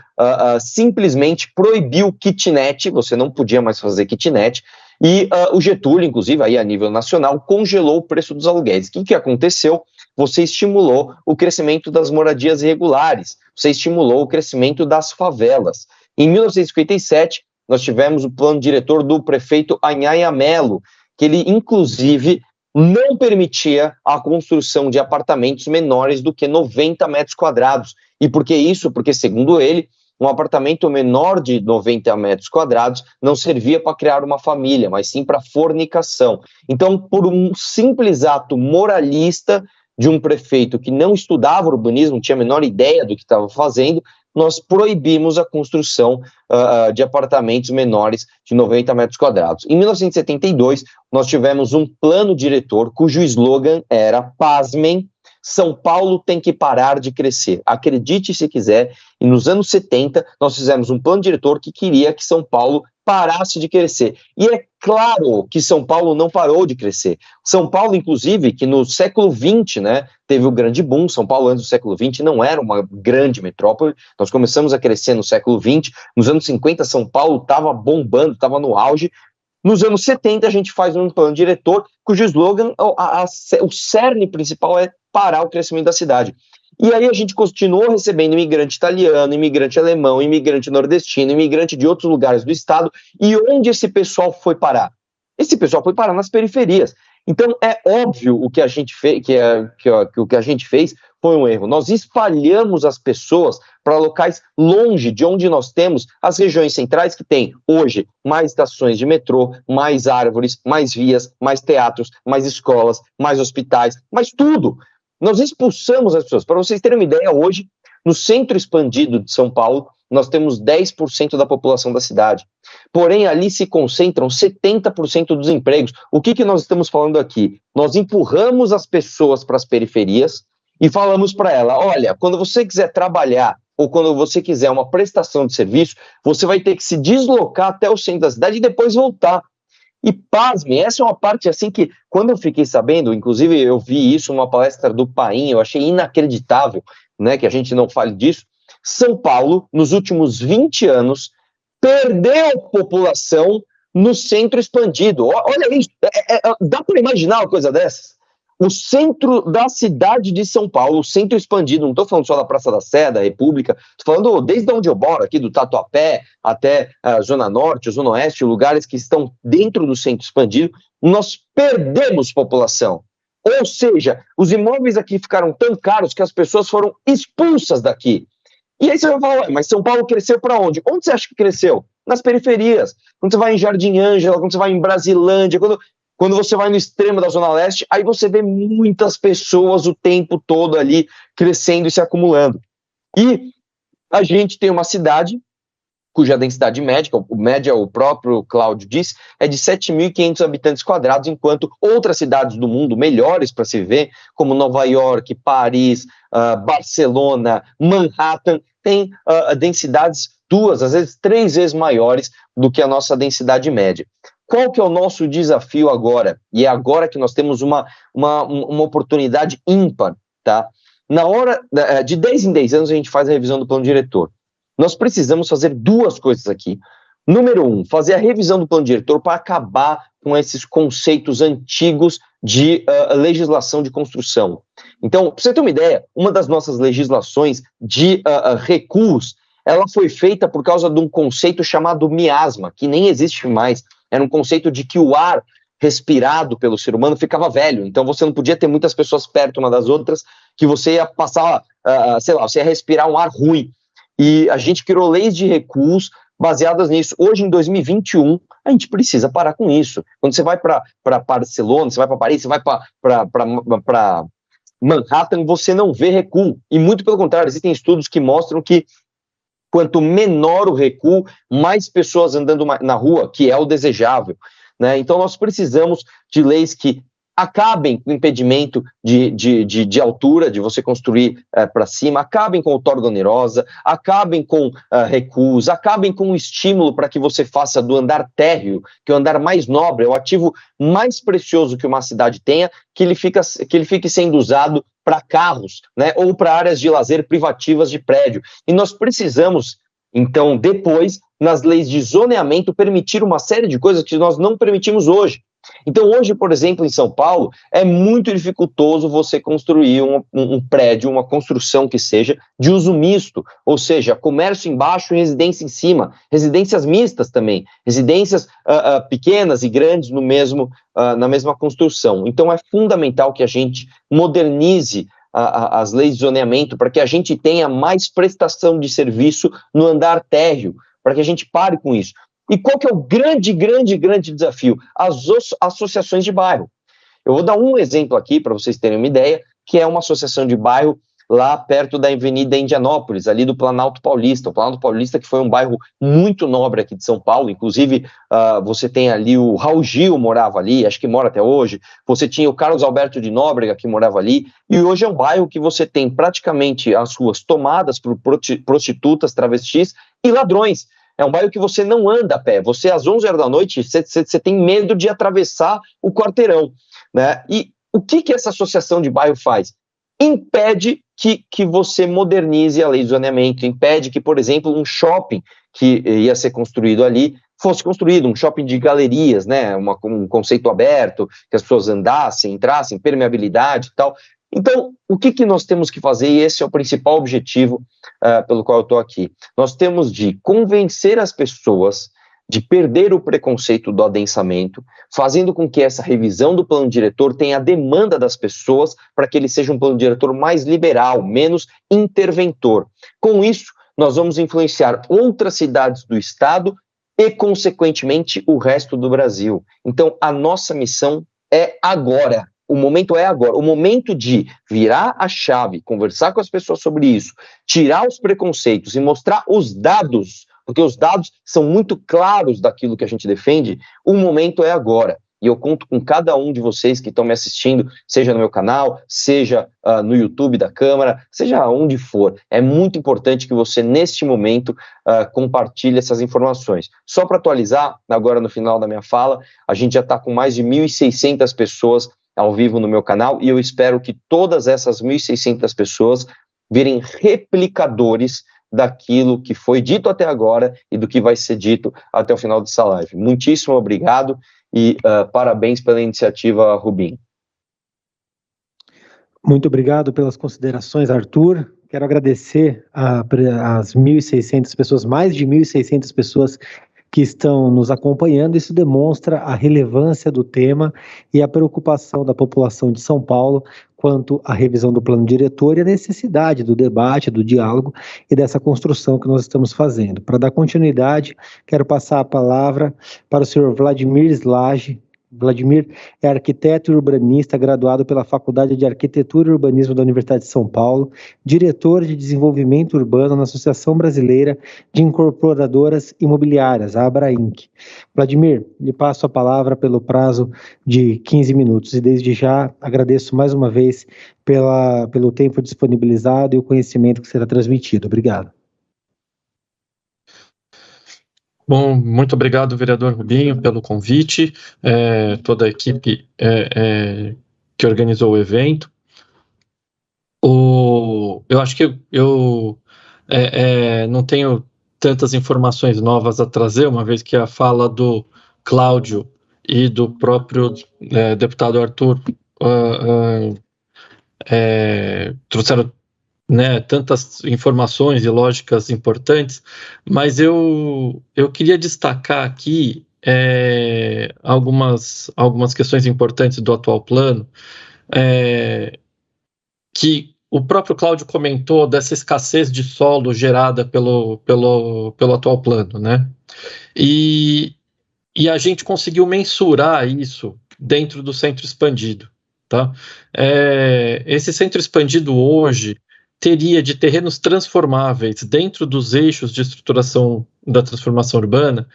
simplesmente proibiu o kitnet, você não podia mais fazer kitnet, e o Getúlio, inclusive, aí a nível nacional, congelou o preço dos aluguéis. O que aconteceu? Você estimulou o crescimento das moradias irregulares, você estimulou o crescimento das favelas. Em 1957, nós tivemos o plano diretor do prefeito Anhaya Mello, que ele, inclusive, não permitia a construção de apartamentos menores do que 90 metros quadrados. E por que isso? Porque, segundo ele, um apartamento menor de 90 metros quadrados não servia para criar uma família, mas sim para fornicação. Então, por um simples ato moralista de um prefeito que não estudava urbanismo, não tinha a menor ideia do que estava fazendo, nós proibimos a construção de apartamentos menores de 90 metros quadrados. Em 1972, nós tivemos um plano diretor cujo slogan era, pasmem, São Paulo tem que parar de crescer. Acredite se quiser, e nos anos 70 nós fizemos um plano diretor que queria que São Paulo parasse de crescer. E é claro que São Paulo não parou de crescer. São Paulo, inclusive, que no século XX, né, teve o grande boom. São Paulo, antes do século XX, não era uma grande metrópole. Nós começamos a crescer no século XX. Nos anos 50, São Paulo estava bombando, estava no auge. Nos anos 70, a gente faz um plano diretor cujo slogan, o cerne principal é parar o crescimento da cidade. E aí a gente continuou recebendo imigrante italiano, imigrante alemão, imigrante nordestino, imigrante de outros lugares do estado. E onde esse pessoal foi parar? Esse pessoal foi parar nas periferias. Então é óbvio o que a gente fez, o que a gente fez foi um erro. Nós espalhamos as pessoas para locais longe de onde nós temos as regiões centrais, que tem hoje mais estações de metrô, mais árvores, mais vias, mais teatros, mais escolas, mais hospitais, mais tudo. Nós expulsamos as pessoas. Para vocês terem uma ideia, hoje, no centro expandido de São Paulo, nós temos 10% da população da cidade. Porém, ali se concentram 70% dos empregos. O que nós estamos falando aqui? Nós empurramos as pessoas para as periferias e falamos para ela, olha, quando você quiser trabalhar ou quando você quiser uma prestação de serviço, você vai ter que se deslocar até o centro da cidade e depois voltar. E pasme, essa é uma parte assim que, quando eu fiquei sabendo, inclusive eu vi isso numa palestra do Paim, eu achei inacreditável, né, que a gente não fale disso. São Paulo, nos últimos 20 anos, perdeu população no centro expandido. Olha isso, dá para imaginar uma coisa dessas? O centro da cidade de São Paulo, o centro expandido, não estou falando só da Praça da Sé, da República, estou falando desde onde eu moro, aqui do Tatuapé até a Zona Norte, a Zona Oeste, lugares que estão dentro do centro expandido, nós perdemos população. Ou seja, os imóveis aqui ficaram tão caros que as pessoas foram expulsas daqui. E aí você vai falar, mas São Paulo cresceu para onde? Onde você acha que cresceu? Nas periferias. Quando você vai em Jardim Ângela, quando você vai em Brasilândia, quando você vai no extremo da Zona Leste, aí você vê muitas pessoas o tempo todo ali crescendo e se acumulando. E a gente tem uma cidade cuja densidade média, o próprio Cláudio disse, é de 7.500 habitantes quadrados, enquanto outras cidades do mundo melhores para se ver, como Nova York, Paris, Barcelona, Manhattan, têm densidades 2, às vezes 3 vezes maiores do que a nossa densidade média. Qual que é o nosso desafio agora? E é agora que nós temos uma oportunidade ímpar, tá? de 10 em 10 anos a gente faz a revisão do plano diretor. Nós precisamos fazer duas coisas aqui. Número 1, fazer a revisão do plano diretor para acabar com esses conceitos antigos de legislação de construção. Então, para você ter uma ideia, uma das nossas legislações de recuos, ela foi feita por causa de um conceito chamado miasma, que nem existe mais. Era um conceito de que o ar respirado pelo ser humano ficava velho, então você não podia ter muitas pessoas perto uma das outras, que você ia passar, você ia respirar um ar ruim. E a gente criou leis de recuos baseadas nisso. Hoje, em 2021, a gente precisa parar com isso. Quando você vai para Barcelona, você vai para Paris, você vai para Manhattan, você não vê recuo. E muito pelo contrário, existem estudos que mostram que quanto menor o recuo, mais pessoas andando na rua, que é o desejável, né? Então, nós precisamos de leis que acabem com o impedimento de altura, de você construir para cima, acabem com outorga onerosa, acabem com recuos, acabem com o estímulo para que você faça do andar térreo, que é o andar mais nobre, é o ativo mais precioso que uma cidade tenha, que ele fique sendo usado para carros, né, ou para áreas de lazer privativas de prédio. E nós precisamos, então, depois, nas leis de zoneamento, permitir uma série de coisas que nós não permitimos hoje. Então, hoje, por exemplo, em São Paulo, é muito dificultoso você construir um prédio, uma construção que seja de uso misto, ou seja, comércio embaixo e residência em cima, residências mistas também, residências pequenas e grandes na mesma construção. Então, é fundamental que a gente modernize as leis de zoneamento para que a gente tenha mais prestação de serviço no andar térreo, para que a gente pare com isso. E qual que é o grande desafio? As associações de bairro. Eu vou dar um exemplo aqui para vocês terem uma ideia, que é uma associação de bairro lá perto da Avenida Indianópolis, ali do Planalto Paulista. O Planalto Paulista, que foi um bairro muito nobre aqui de São Paulo, inclusive você tem ali o Raul Gil morava ali, acho que mora até hoje, você tinha o Carlos Alberto de Nóbrega que morava ali, e hoje é um bairro que você tem praticamente as ruas tomadas por prostitutas, travestis e ladrões. É um bairro que você não anda a pé, você às 11 horas da noite, você tem medo de atravessar o quarteirão, né? E o que essa associação de bairro faz? Impede que você modernize a lei de zoneamento, impede que, por exemplo, um shopping que ia ser construído ali fosse construído, um shopping de galerias, né? Um conceito aberto, que as pessoas andassem, entrassem, permeabilidade e tal. Então, o que nós temos que fazer, e esse é o principal objetivo pelo qual eu estou aqui, nós temos de convencer as pessoas de perder o preconceito do adensamento, fazendo com que essa revisão do plano diretor tenha a demanda das pessoas para que ele seja um plano diretor mais liberal, menos interventor. Com isso, nós vamos influenciar outras cidades do estado e, consequentemente, o resto do Brasil. Então, a nossa missão é agora. O momento é agora, o momento de virar a chave, conversar com as pessoas sobre isso, tirar os preconceitos e mostrar os dados, porque os dados são muito claros daquilo que a gente defende, o momento é agora. E eu conto com cada um de vocês que estão me assistindo, seja no meu canal, seja no YouTube da Câmara, seja onde for. É muito importante que você, neste momento, compartilhe essas informações. Só para atualizar, agora no final da minha fala, a gente já está com mais de 1.600 pessoas ao vivo no meu canal, e eu espero que todas essas 1.600 pessoas virem replicadores daquilo que foi dito até agora e do que vai ser dito até o final dessa live. Muitíssimo obrigado e parabéns pela iniciativa, Rubinho. Muito obrigado pelas considerações, Arthur. Quero agradecer às 1.600 pessoas, mais de 1.600 pessoas que estão nos acompanhando. Isso demonstra a relevância do tema e a preocupação da população de São Paulo quanto à revisão do plano diretor e a necessidade do debate, do diálogo e dessa construção que nós estamos fazendo. Para dar continuidade, quero passar a palavra para o senhor Vladimir Slage. Vladimir é arquiteto e urbanista, graduado pela Faculdade de Arquitetura e Urbanismo da Universidade de São Paulo, diretor de desenvolvimento urbano na Associação Brasileira de Incorporadoras Imobiliárias, a ABRAINC. Vladimir, lhe passo a palavra pelo prazo de 15 minutos e desde já agradeço mais uma vez pelo tempo disponibilizado e o conhecimento que será transmitido. Obrigado. Bom, muito obrigado, vereador Rubinho, pelo convite, toda a equipe que organizou o evento. Eu acho que eu não tenho tantas informações novas a trazer, uma vez que a fala do Cláudio e do próprio deputado Arthur trouxeram, né, tantas informações e lógicas importantes, mas eu queria destacar aqui algumas questões importantes do atual plano, que o próprio Cláudio comentou dessa escassez de solo gerada pelo atual plano, né? E a gente conseguiu mensurar isso dentro do centro expandido, tá? Esse centro expandido hoje teria de terrenos transformáveis dentro dos eixos de estruturação da transformação urbana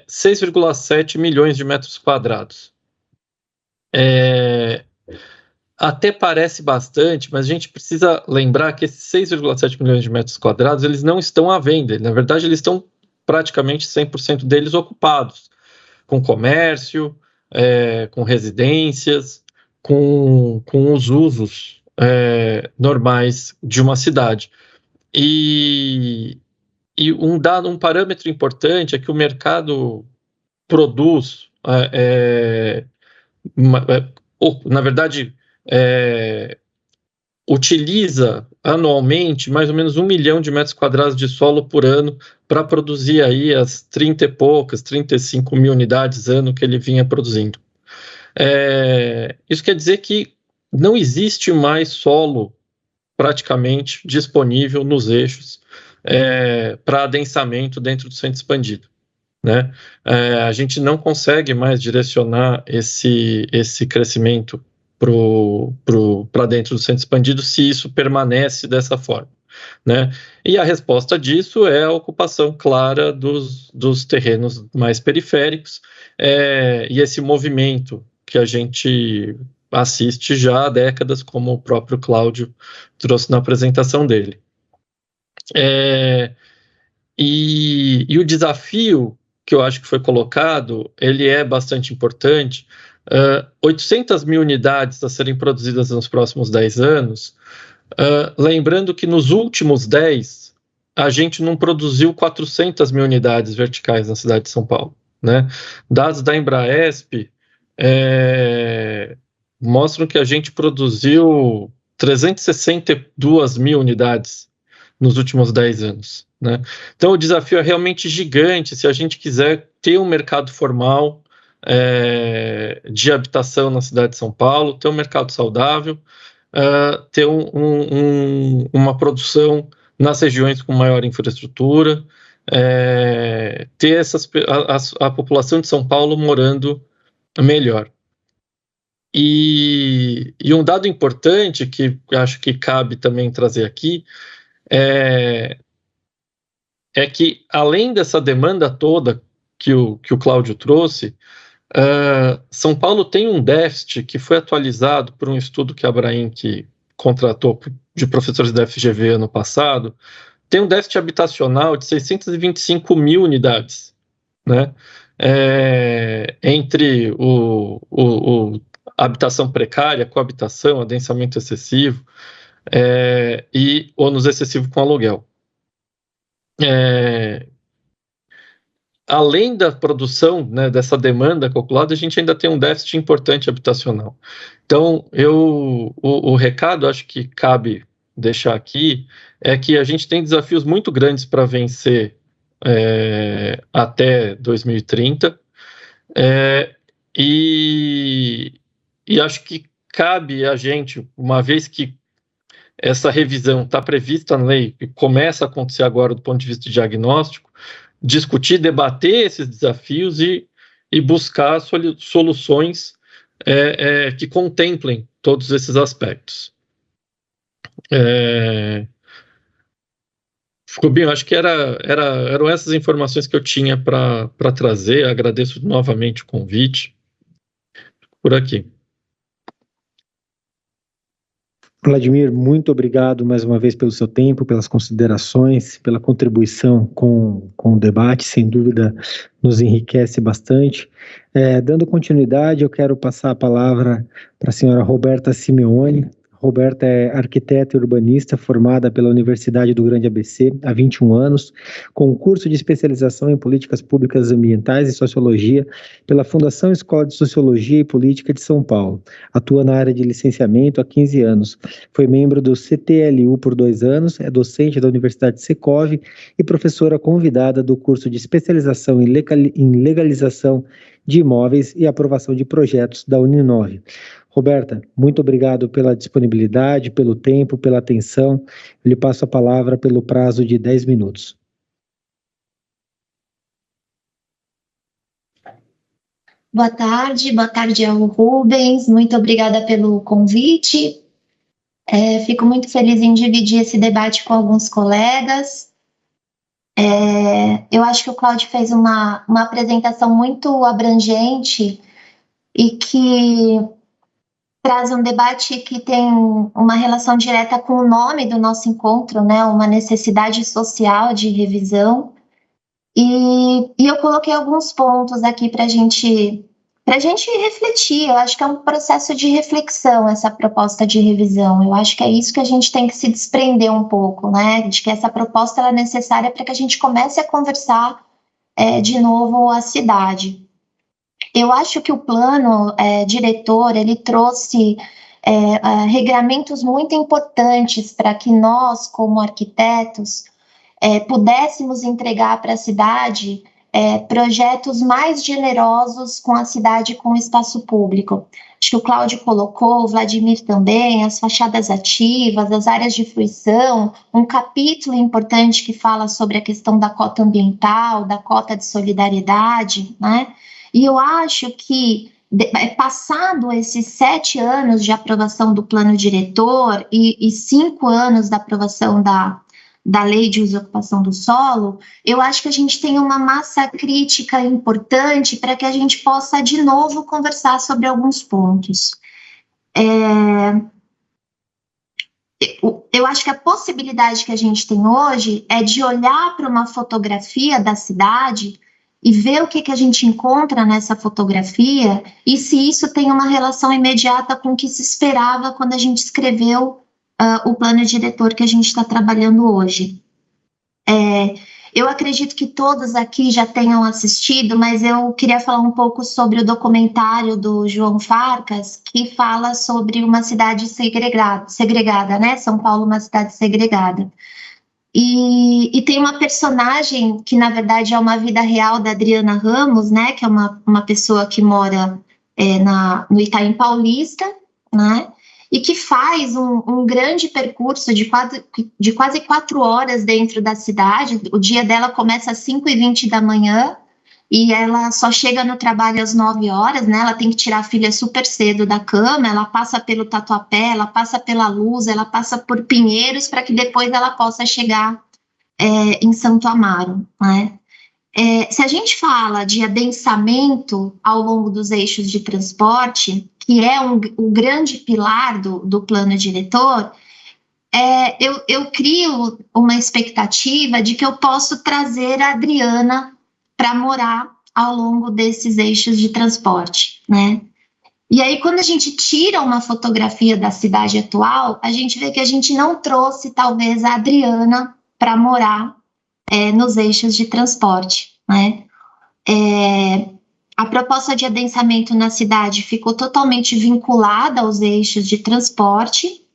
6,7 milhões de metros quadrados. Até parece bastante, mas a gente precisa lembrar que esses 6,7 milhões de metros quadrados, eles não estão à venda. Na verdade, eles estão praticamente 100% deles ocupados, com comércio, com residências, com os usos normais de uma cidade. E um parâmetro importante é que o mercado produz, na verdade, utiliza anualmente mais ou menos 1 milhão de metros quadrados de solo por ano para produzir aí as 35 mil unidades ano que ele vinha produzindo. Isso quer dizer que não existe mais solo praticamente disponível nos eixos para adensamento dentro do centro expandido, né? A gente não consegue mais direcionar esse crescimento para dentro do centro expandido se isso permanece dessa forma, né? E a resposta disso é a ocupação clara dos terrenos mais periféricos, e esse movimento que a gente assiste já há décadas, como o próprio Cláudio trouxe na apresentação dele. E o desafio que eu acho que foi colocado, ele é bastante importante. 800 mil unidades a serem produzidas nos próximos 10 anos, lembrando que nos últimos 10, a gente não produziu 400 mil unidades verticais na cidade de São Paulo, né? Dados da Embraesp mostram que a gente produziu 362 mil unidades nos últimos 10 anos, né? Então o desafio é realmente gigante se a gente quiser ter um mercado formal de habitação na cidade de São Paulo, ter um mercado saudável, ter uma produção nas regiões com maior infraestrutura, ter a população de São Paulo morando melhor. E um dado importante que acho que cabe também trazer aqui é que, além dessa demanda toda que o Cláudio trouxe, São Paulo tem um déficit que foi atualizado por um estudo que a Abrainc contratou de professores da FGV ano passado, tem um déficit habitacional de 625 mil unidades, né? Entre habitação precária, coabitação, adensamento excessivo e ônus excessivo com aluguel. Além da produção, né, dessa demanda calculada, a gente ainda tem um déficit importante habitacional. Então, o recado, acho que cabe deixar aqui, é que a gente tem desafios muito grandes para vencer até 2030, e acho que cabe a gente, uma vez que essa revisão está prevista na lei e começa a acontecer agora do ponto de vista de diagnóstico, discutir, debater esses desafios e buscar soluções que contemplem todos esses aspectos. Rubinho, acho que eram essas informações que eu tinha para trazer. Agradeço novamente o convite. Por aqui. Vladimir, muito obrigado mais uma vez pelo seu tempo, pelas considerações, pela contribuição com o debate, sem dúvida nos enriquece bastante. Dando continuidade, eu quero passar a palavra para a senhora Roberta Simeone. Roberta é arquiteta e urbanista formada pela Universidade do Grande ABC há 21 anos, com curso de especialização em políticas públicas ambientais e sociologia pela Fundação Escola de Sociologia e Política de São Paulo. Atua na área de licenciamento há 15 anos. Foi membro do CTLU por 2 anos, é docente da Universidade Secov e professora convidada do curso de especialização em legalização de imóveis e aprovação de projetos da Uninove. Roberta, muito obrigado pela disponibilidade, pelo tempo, pela atenção. Eu lhe passo a palavra pelo prazo de 10 minutos. Boa tarde ao Rubens, muito obrigada pelo convite. Fico muito feliz em dividir esse debate com alguns colegas. Eu acho que o Cláudio fez uma apresentação muito abrangente e que traz um debate que tem uma relação direta com o nome do nosso encontro, né? Uma necessidade social de revisão. E eu coloquei alguns pontos aqui para a gente refletir. Eu acho que é um processo de reflexão essa proposta de revisão. Eu acho que é isso que a gente tem que se desprender um pouco, né? De que essa proposta ela é necessária para que a gente comece a conversar de novo a cidade. Eu acho que o plano diretor, ele trouxe regramentos muito importantes para que nós, como arquitetos, pudéssemos entregar para a cidade projetos mais generosos com a cidade e com o espaço público. Acho que o Cláudio colocou, o Vladimir também, as fachadas ativas, as áreas de fruição, um capítulo importante que fala sobre a questão da cota ambiental, da cota de solidariedade, né? E eu acho que, passado esses 7 anos de aprovação do plano diretor e 5 anos da aprovação da lei de uso e ocupação do solo, eu acho que a gente tem uma massa crítica importante para que a gente possa, de novo, conversar sobre alguns pontos. Eu acho que a possibilidade que a gente tem hoje é de olhar para uma fotografia da cidade e ver o que a gente encontra nessa fotografia e se isso tem uma relação imediata com o que se esperava quando a gente escreveu o plano diretor que a gente está trabalhando hoje. Eu acredito que todos aqui já tenham assistido, mas eu queria falar um pouco sobre o documentário do João Farcas, que fala sobre uma cidade segregada, né? São Paulo, uma cidade segregada. E tem uma personagem que, na verdade, é uma vida real da Adriana Ramos, né? Que é uma pessoa que mora no Itaim Paulista, né? E que faz um grande percurso de quase 4 horas dentro da cidade. O dia dela começa às 5h20 da manhã e ela só chega no trabalho às 9 horas, né? Ela tem que tirar a filha super cedo da cama, ela passa pelo Tatuapé, ela passa pela Luz, ela passa por Pinheiros para que depois ela possa chegar em Santo Amaro, né? Se a gente fala de adensamento ao longo dos eixos de transporte, que é o grande pilar do plano diretor, eu crio uma expectativa de que eu posso trazer a Adriana para morar ao longo desses eixos de transporte, né? E aí, quando a gente tira uma fotografia da cidade atual, a gente vê que a gente não trouxe, talvez, a Adriana para morar nos eixos de transporte, né? A proposta de adensamento na cidade ficou totalmente vinculada aos eixos de transporte.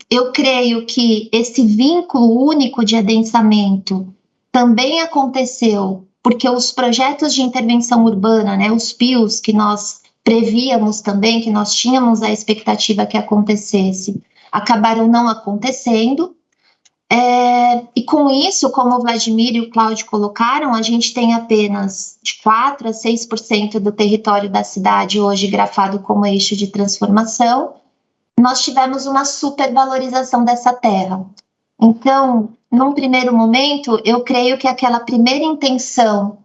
Eu creio que esse vínculo único de adensamento também aconteceu porque os projetos de intervenção urbana, né, os PIUs, que nós prevíamos também, que nós tínhamos a expectativa que acontecesse, acabaram não acontecendo. E com isso, como o Vladimir e o Cláudio colocaram, a gente tem apenas de 4% a 6% do território da cidade hoje grafado como eixo de transformação. Nós tivemos uma supervalorização dessa terra. Então, num primeiro momento, eu creio que aquela primeira intenção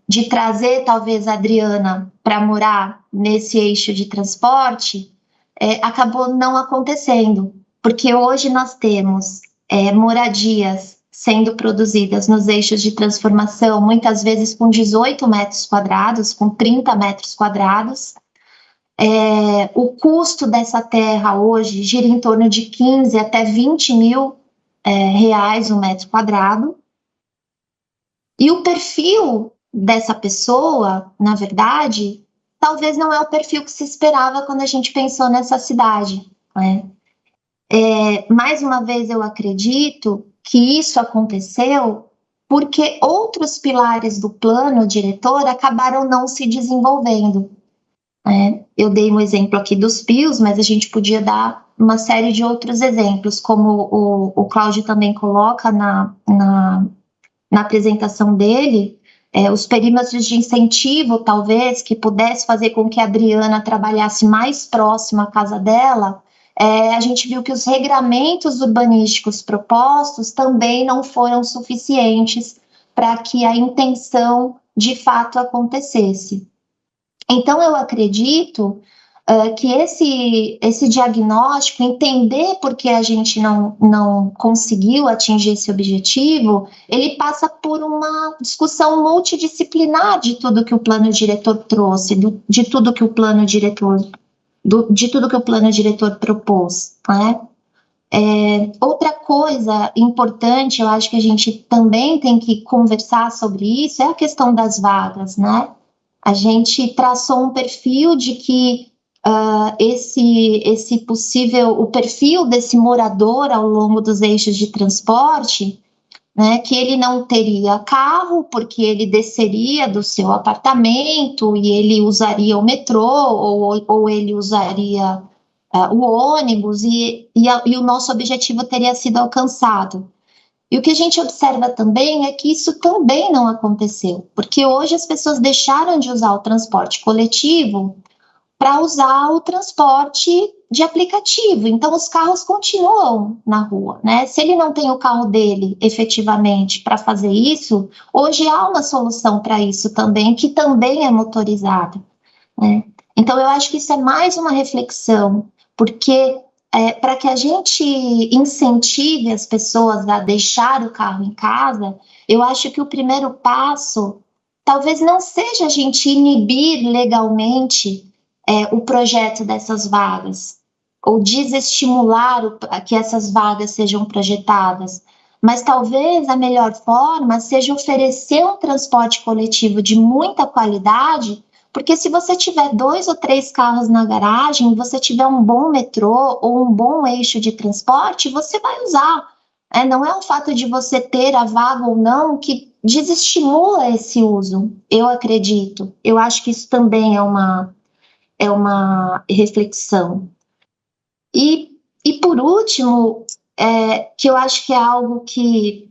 de trazer talvez a Adriana para morar nesse eixo de transporte acabou não acontecendo, porque hoje nós temos moradias sendo produzidas nos eixos de transformação, muitas vezes com 18 metros quadrados, com 30 metros quadrados, O custo dessa terra hoje gira em torno de 15 até 20 mil reais o metro quadrado. E o perfil dessa pessoa, na verdade, talvez não é o perfil que se esperava quando a gente pensou nessa cidade, né? Mais uma vez, eu acredito que isso aconteceu porque outros pilares do plano diretor acabaram não se desenvolvendo. Eu dei um exemplo aqui dos PIOs, mas a gente podia dar uma série de outros exemplos, como o Cláudio também coloca na apresentação dele, os perímetros de incentivo, talvez, que pudesse fazer com que a Adriana trabalhasse mais próximo à casa dela. A gente viu que os regramentos urbanísticos propostos também não foram suficientes para que a intenção de fato acontecesse. Então, eu acredito que esse diagnóstico, entender por que a gente não conseguiu atingir esse objetivo, ele passa por uma discussão multidisciplinar de tudo que o plano diretor trouxe, de tudo que o plano diretor propôs, né? Outra coisa importante, eu acho que a gente também tem que conversar sobre isso, é a questão das vagas, né? A gente traçou um perfil de que esse possível, o perfil desse morador ao longo dos eixos de transporte, né, que ele não teria carro, porque ele desceria do seu apartamento e ele usaria o metrô ou ele usaria o ônibus e o nosso objetivo teria sido alcançado. E o que a gente observa também é que isso também não aconteceu, porque hoje as pessoas deixaram de usar o transporte coletivo para usar o transporte de aplicativo. Então, os carros continuam na rua, né? Se ele não tem o carro dele, efetivamente, para fazer isso, hoje há uma solução para isso também, que também é motorizada, né? Então, eu acho que isso é mais uma reflexão, porque para que a gente incentive as pessoas a deixar o carro em casa, eu acho que o primeiro passo talvez não seja a gente inibir legalmente o projeto dessas vagas, ou desestimular que essas vagas sejam projetadas, mas talvez a melhor forma seja oferecer um transporte coletivo de muita qualidade, porque se você tiver 2 ou 3 carros na garagem, você tiver um bom metrô ou um bom eixo de transporte, você vai usar. Não é o fato de você ter a vaga ou não que desestimula esse uso, eu acredito. Eu acho que isso também é uma reflexão. E por último, que eu acho que é algo que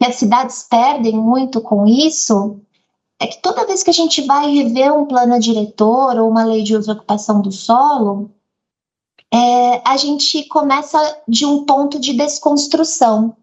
as cidades perdem muito com isso, é que toda vez que a gente vai rever um plano diretor ou uma lei de uso e ocupação do solo, a gente começa de um ponto de desconstrução.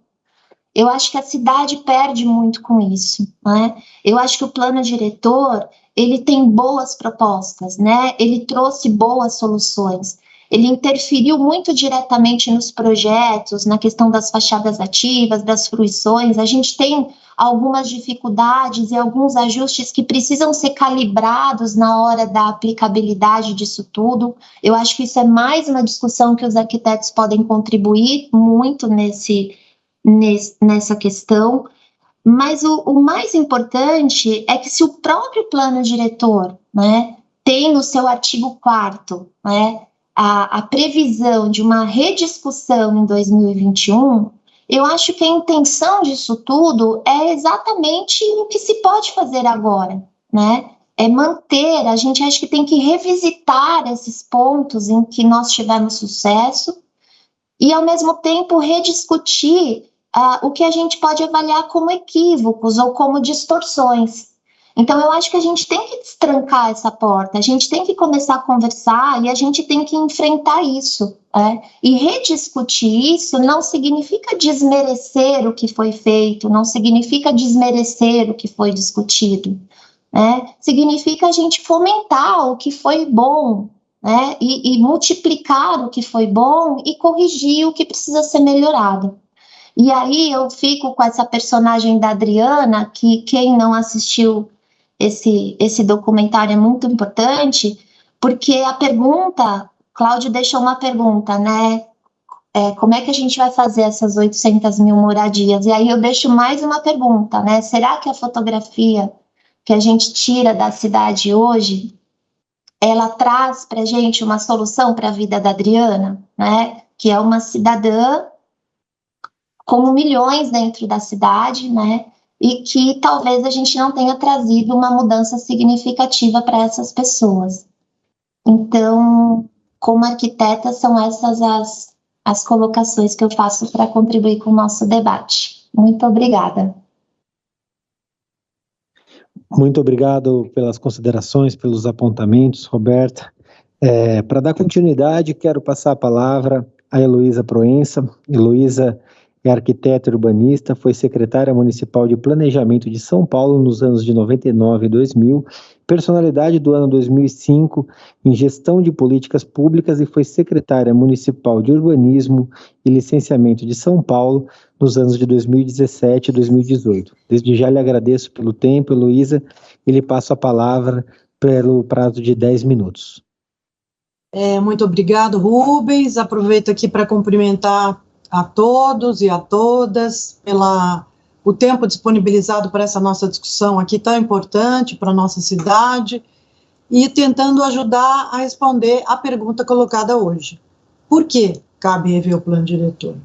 Eu acho que a cidade perde muito com isso, né? Eu acho que o plano diretor, ele tem boas propostas, né? Ele trouxe boas soluções. Ele interferiu muito diretamente nos projetos, na questão das fachadas ativas, das fruições. A gente tem algumas dificuldades e alguns ajustes que precisam ser calibrados na hora da aplicabilidade disso tudo. Eu acho que isso é mais uma discussão que os arquitetos podem contribuir muito nessa questão, mas o mais importante é que se o próprio plano diretor, né, tem no seu artigo 4º, né, a previsão de uma rediscussão em 2021, eu acho que a intenção disso tudo é exatamente o que se pode fazer agora, né? É manter, a gente acha que tem que revisitar esses pontos em que nós tivemos sucesso e, ao mesmo tempo, rediscutir o que a gente pode avaliar como equívocos ou como distorções. Então, eu acho que a gente tem que destrancar essa porta, a gente tem que começar a conversar e a gente tem que enfrentar isso. E rediscutir isso não significa desmerecer o que foi feito, não significa desmerecer o que foi discutido. Significa a gente fomentar o que foi bom, e multiplicar o que foi bom e corrigir o que precisa ser melhorado. E aí eu fico com essa personagem da Adriana, que quem não assistiu esse documentário é muito importante, porque a pergunta, Cláudio deixou uma pergunta, né? Como é que a gente vai fazer essas 800 mil moradias? E aí eu deixo mais uma pergunta, né? Será que a fotografia que a gente tira da cidade hoje, ela traz para a gente uma solução para a vida da Adriana, né? Que é uma cidadã como milhões dentro da cidade, né? E que talvez a gente não tenha trazido uma mudança significativa para essas pessoas. Então, como arquiteta, são essas as colocações que eu faço para contribuir com o nosso debate. Muito obrigada. Muito obrigado pelas considerações, pelos apontamentos, Roberta. Para dar continuidade, quero passar a palavra a Heloísa Proença. Heloísa é arquiteta urbanista, foi secretária municipal de planejamento de São Paulo nos anos de 99 e 2000, personalidade do ano 2005 em gestão de políticas públicas e foi secretária municipal de urbanismo e licenciamento de São Paulo nos anos de 2017 e 2018. Desde já lhe agradeço pelo tempo, Heloísa, e lhe passo a palavra pelo prazo de 10 minutos. Muito obrigado, Rubens. Aproveito aqui para cumprimentar a todos e a todas o tempo disponibilizado para essa nossa discussão aqui tão importante para a nossa cidade e tentando ajudar a responder a pergunta colocada hoje. Por que cabe rever o plano diretor?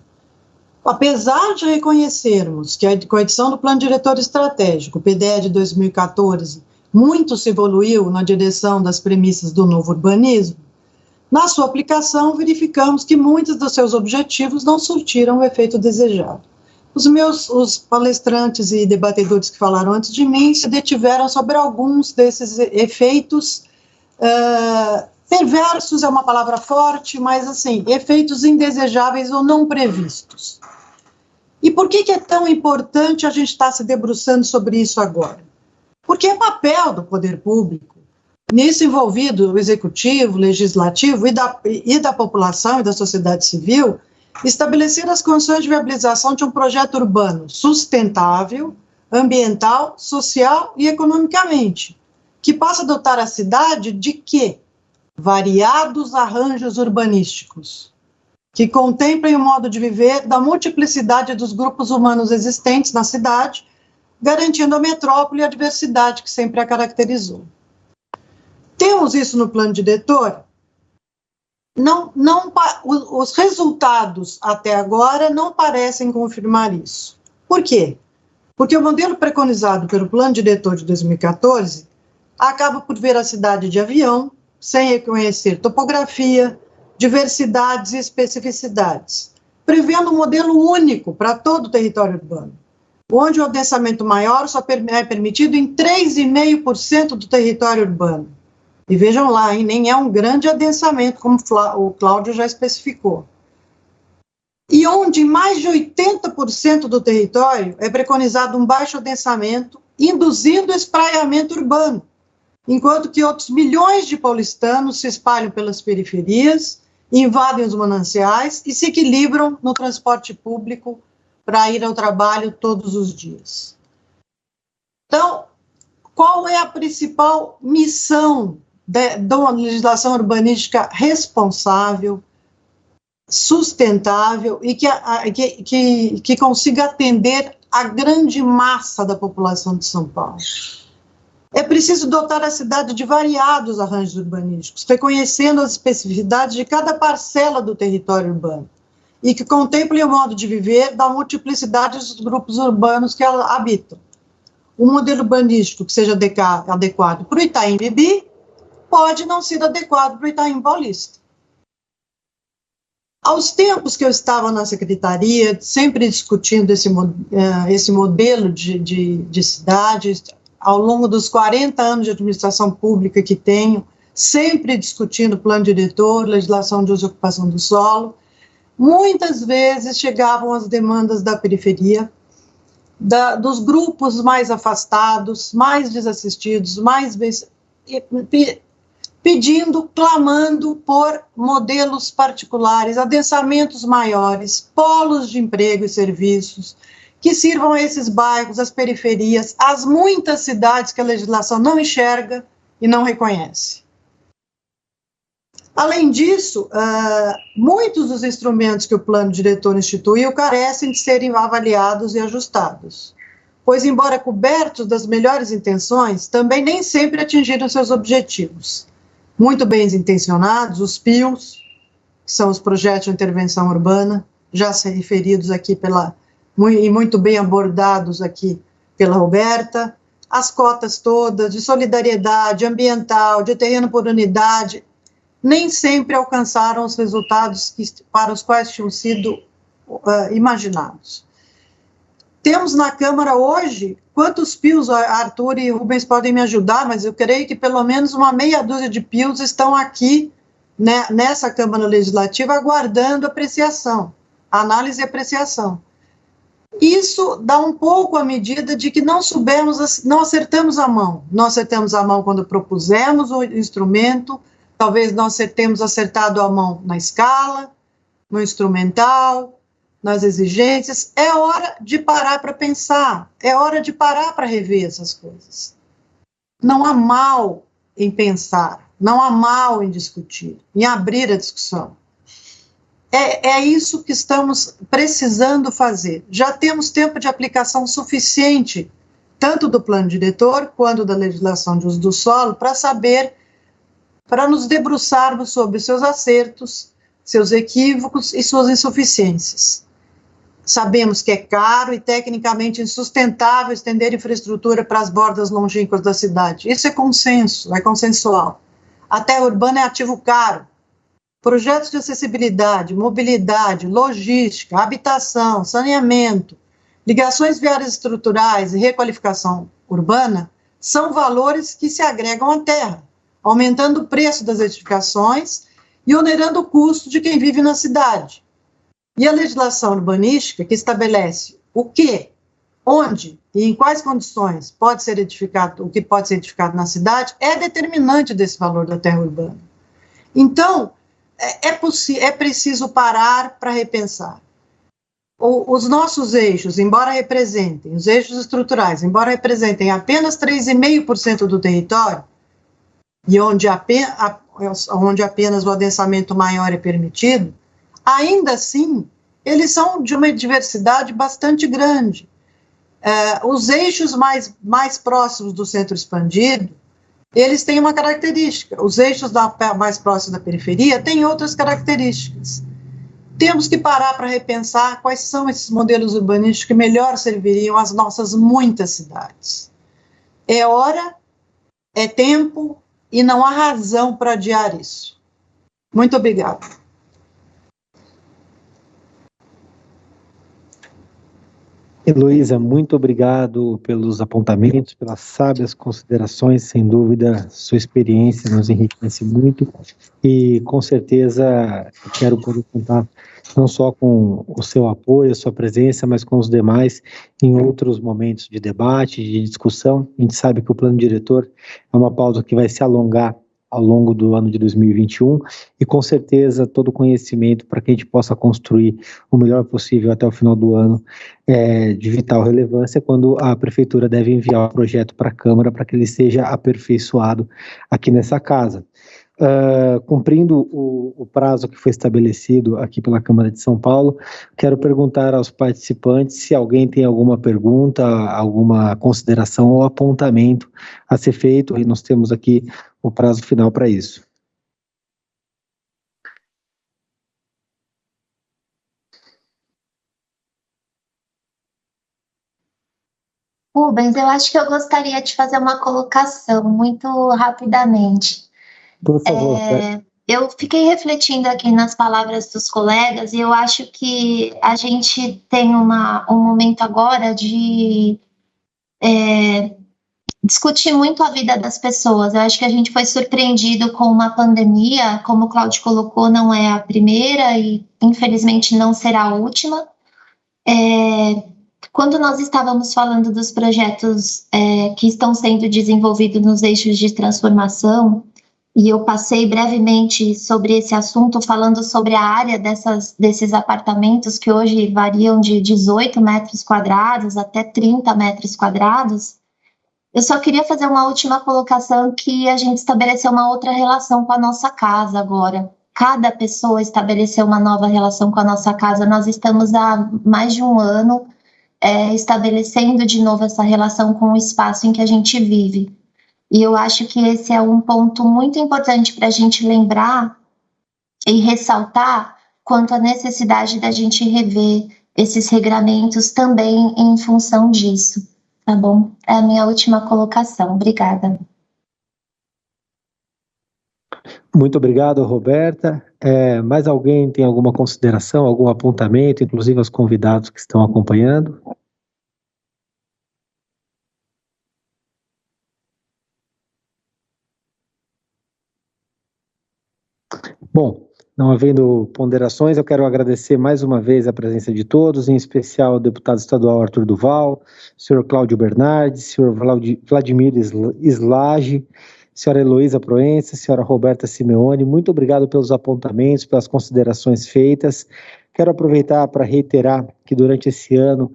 Apesar de reconhecermos que com a edição do Plano Diretor Estratégico, PDE de 2014, muito se evoluiu na direção das premissas do novo urbanismo, na sua aplicação, verificamos que muitos dos seus objetivos não surtiram o efeito desejado. Os palestrantes e debatedores que falaram antes de mim se detiveram sobre alguns desses efeitos perversos, é uma palavra forte, mas assim, efeitos indesejáveis ou não previstos. E por que é tão importante a gente estar se debruçando sobre isso agora? Porque é papel do poder público, nisso envolvido o executivo, o legislativo e da população e da sociedade civil, estabelecer as condições de viabilização de um projeto urbano sustentável, ambiental, social e economicamente, que possa dotar a cidade de quê? Variados arranjos urbanísticos, que contemplem o modo de viver da multiplicidade dos grupos humanos existentes na cidade, garantindo a metrópole e a diversidade que sempre a caracterizou. Temos isso no plano diretor? Os resultados até agora não parecem confirmar isso. Por quê? Porque o modelo preconizado pelo plano diretor de 2014 acaba por ver a cidade de avião, sem reconhecer topografia, diversidades e especificidades, prevendo um modelo único para todo o território urbano, onde o adensamento maior só é permitido em 3,5% do território urbano. E vejam lá, hein, nem é um grande adensamento, como o Cláudio já especificou. E onde mais de 80% do território é preconizado um baixo adensamento, induzindo espraiamento urbano, enquanto que outros milhões de paulistanos se espalham pelas periferias, invadem os mananciais e se equilibram no transporte público para ir ao trabalho todos os dias. Então, qual é a principal missão de uma legislação urbanística responsável, sustentável e que consiga atender a grande massa da população de São Paulo? É preciso dotar a cidade de variados arranjos urbanísticos, reconhecendo as especificidades de cada parcela do território urbano e que contemplem o modo de viver da multiplicidade dos grupos urbanos que ela habitam. Um modelo urbanístico que seja adequado para o Itaim Bibi pode não ser adequado para o Itaim Paulista. Aos tempos que eu estava na secretaria, sempre discutindo esse modelo de cidade, ao longo dos 40 anos de administração pública que tenho, sempre discutindo plano diretor, legislação de uso e ocupação do solo, muitas vezes chegavam as demandas da periferia, dos grupos mais afastados, mais desassistidos, pedindo, clamando por modelos particulares, adensamentos maiores, polos de emprego e serviços, que sirvam a esses bairros, as periferias, as muitas cidades que a legislação não enxerga e não reconhece. Além disso, muitos dos instrumentos que o plano diretor instituiu carecem de serem avaliados e ajustados, pois, embora cobertos das melhores intenções, também nem sempre atingiram seus objetivos. Muito bem intencionados, os PIUs, que são os projetos de intervenção urbana, já se referidos aqui e muito bem abordados aqui pela Roberta, as cotas todas de solidariedade ambiental, de terreno por unidade, nem sempre alcançaram os resultados para os quais tinham sido imaginados. Temos na Câmara hoje, quantos PIUs, Arthur e Rubens podem me ajudar, mas eu creio que pelo menos uma meia dúzia de PIUs estão aqui, né, nessa Câmara Legislativa, aguardando apreciação, análise e apreciação. Isso dá um pouco a medida de que não acertamos a mão. Não acertamos a mão quando propusemos o instrumento, talvez não tenhamos acertado a mão na escala, no instrumental, nas exigências. É hora de parar para pensar, é hora de parar para rever essas coisas. Não há mal em pensar, não há mal em discutir, em abrir a discussão. É isso que estamos precisando fazer. Já temos tempo de aplicação suficiente, tanto do plano diretor quanto da legislação de uso do solo, para nos debruçarmos sobre seus acertos, seus equívocos e suas insuficiências. Sabemos que é caro e tecnicamente insustentável estender infraestrutura para as bordas longínquas da cidade. Isso é consenso, é consensual. A terra urbana é ativo caro. Projetos de acessibilidade, mobilidade, logística, habitação, saneamento, ligações viárias estruturais e requalificação urbana são valores que se agregam à terra, aumentando o preço das edificações e onerando o custo de quem vive na cidade. E a legislação urbanística, que estabelece o que, onde e em quais condições pode ser edificado, o que pode ser edificado na cidade, é determinante desse valor da terra urbana. Então, é preciso parar para repensar. Os nossos eixos, embora representem, os eixos estruturais, embora representem apenas 3,5% do território, e onde apenas o adensamento maior é permitido, ainda assim, eles são de uma diversidade bastante grande. Os eixos mais próximos do centro expandido, eles têm uma característica. Os eixos mais próximos da periferia têm outras características. Temos que parar para repensar quais são esses modelos urbanísticos que melhor serviriam às nossas muitas cidades. É hora, é tempo e não há razão para adiar isso. Muito obrigada. Heloísa, muito obrigado pelos apontamentos, pelas sábias considerações, sem dúvida, sua experiência nos enriquece muito e, com certeza, quero poder contar não só com o seu apoio, a sua presença, mas com os demais em outros momentos de debate, de discussão. A gente sabe que o plano diretor é uma pauta que vai se alongar ao longo do ano de 2021 e, com certeza, todo o conhecimento para que a gente possa construir o melhor possível até o final do ano de vital relevância, quando a Prefeitura deve enviar o projeto para a Câmara para que ele seja aperfeiçoado aqui nessa casa. Cumprindo o prazo que foi estabelecido aqui pela Câmara de São Paulo, quero perguntar aos participantes se alguém tem alguma pergunta, alguma consideração ou apontamento a ser feito, e nós temos aqui o prazo final para isso. Rubens, eu acho que eu gostaria de fazer uma colocação muito rapidamente. Por favor. Eu fiquei refletindo aqui nas palavras dos colegas e eu acho que a gente tem um momento agora de discutir muito a vida das pessoas. Eu acho que a gente foi surpreendido com uma pandemia, como o Cláudio colocou, não é a primeira e infelizmente não será a última. Quando nós estávamos falando dos projetos que estão sendo desenvolvidos nos eixos de transformação, e eu passei brevemente sobre esse assunto, falando sobre a área desses apartamentos que hoje variam de 18 metros quadrados até 30 metros quadrados. Eu só queria fazer uma última colocação, que a gente estabeleceu uma outra relação com a nossa casa agora. Cada pessoa estabeleceu uma nova relação com a nossa casa. Nós estamos há mais de um ano estabelecendo de novo essa relação com o espaço em que a gente vive. E eu acho que esse é um ponto muito importante para a gente lembrar e ressaltar quanto à necessidade da gente rever esses regramentos também em função disso, tá bom? É a minha última colocação. Obrigada. Muito obrigado, Roberta. Mais alguém tem alguma consideração, algum apontamento, inclusive os convidados que estão acompanhando? Bom, não havendo ponderações, eu quero agradecer mais uma vez a presença de todos, em especial ao deputado estadual Arthur Duval, senhor Cláudio Bernardes, senhor Vladimir Slage, senhora Heloísa Proença, senhora Roberta Simeone. Muito obrigado pelos apontamentos, pelas considerações feitas. Quero aproveitar para reiterar que durante esse ano,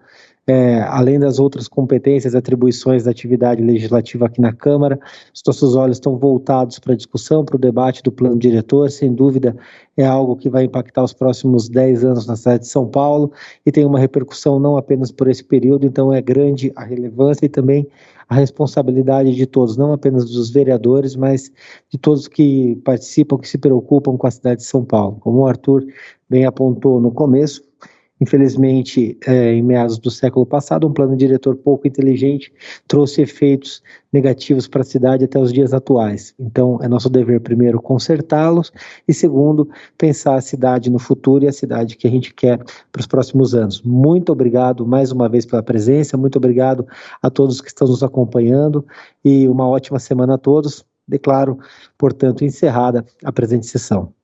além das outras competências e atribuições da atividade legislativa aqui na Câmara, os nossos olhos estão voltados para a discussão, para o debate do plano diretor. Sem dúvida, é algo que vai impactar os próximos 10 anos na cidade de São Paulo e tem uma repercussão não apenas por esse período, então é grande a relevância e também a responsabilidade de todos, não apenas dos vereadores, mas de todos que participam, que se preocupam com a cidade de São Paulo. Como o Arthur bem apontou no começo, infelizmente, em meados do século passado, um plano diretor pouco inteligente trouxe efeitos negativos para a cidade até os dias atuais. Então, é nosso dever, primeiro, consertá-los e, segundo, pensar a cidade no futuro e a cidade que a gente quer para os próximos anos. Muito obrigado mais uma vez pela presença, muito obrigado a todos que estão nos acompanhando e uma ótima semana a todos. Declaro, portanto, encerrada a presente sessão.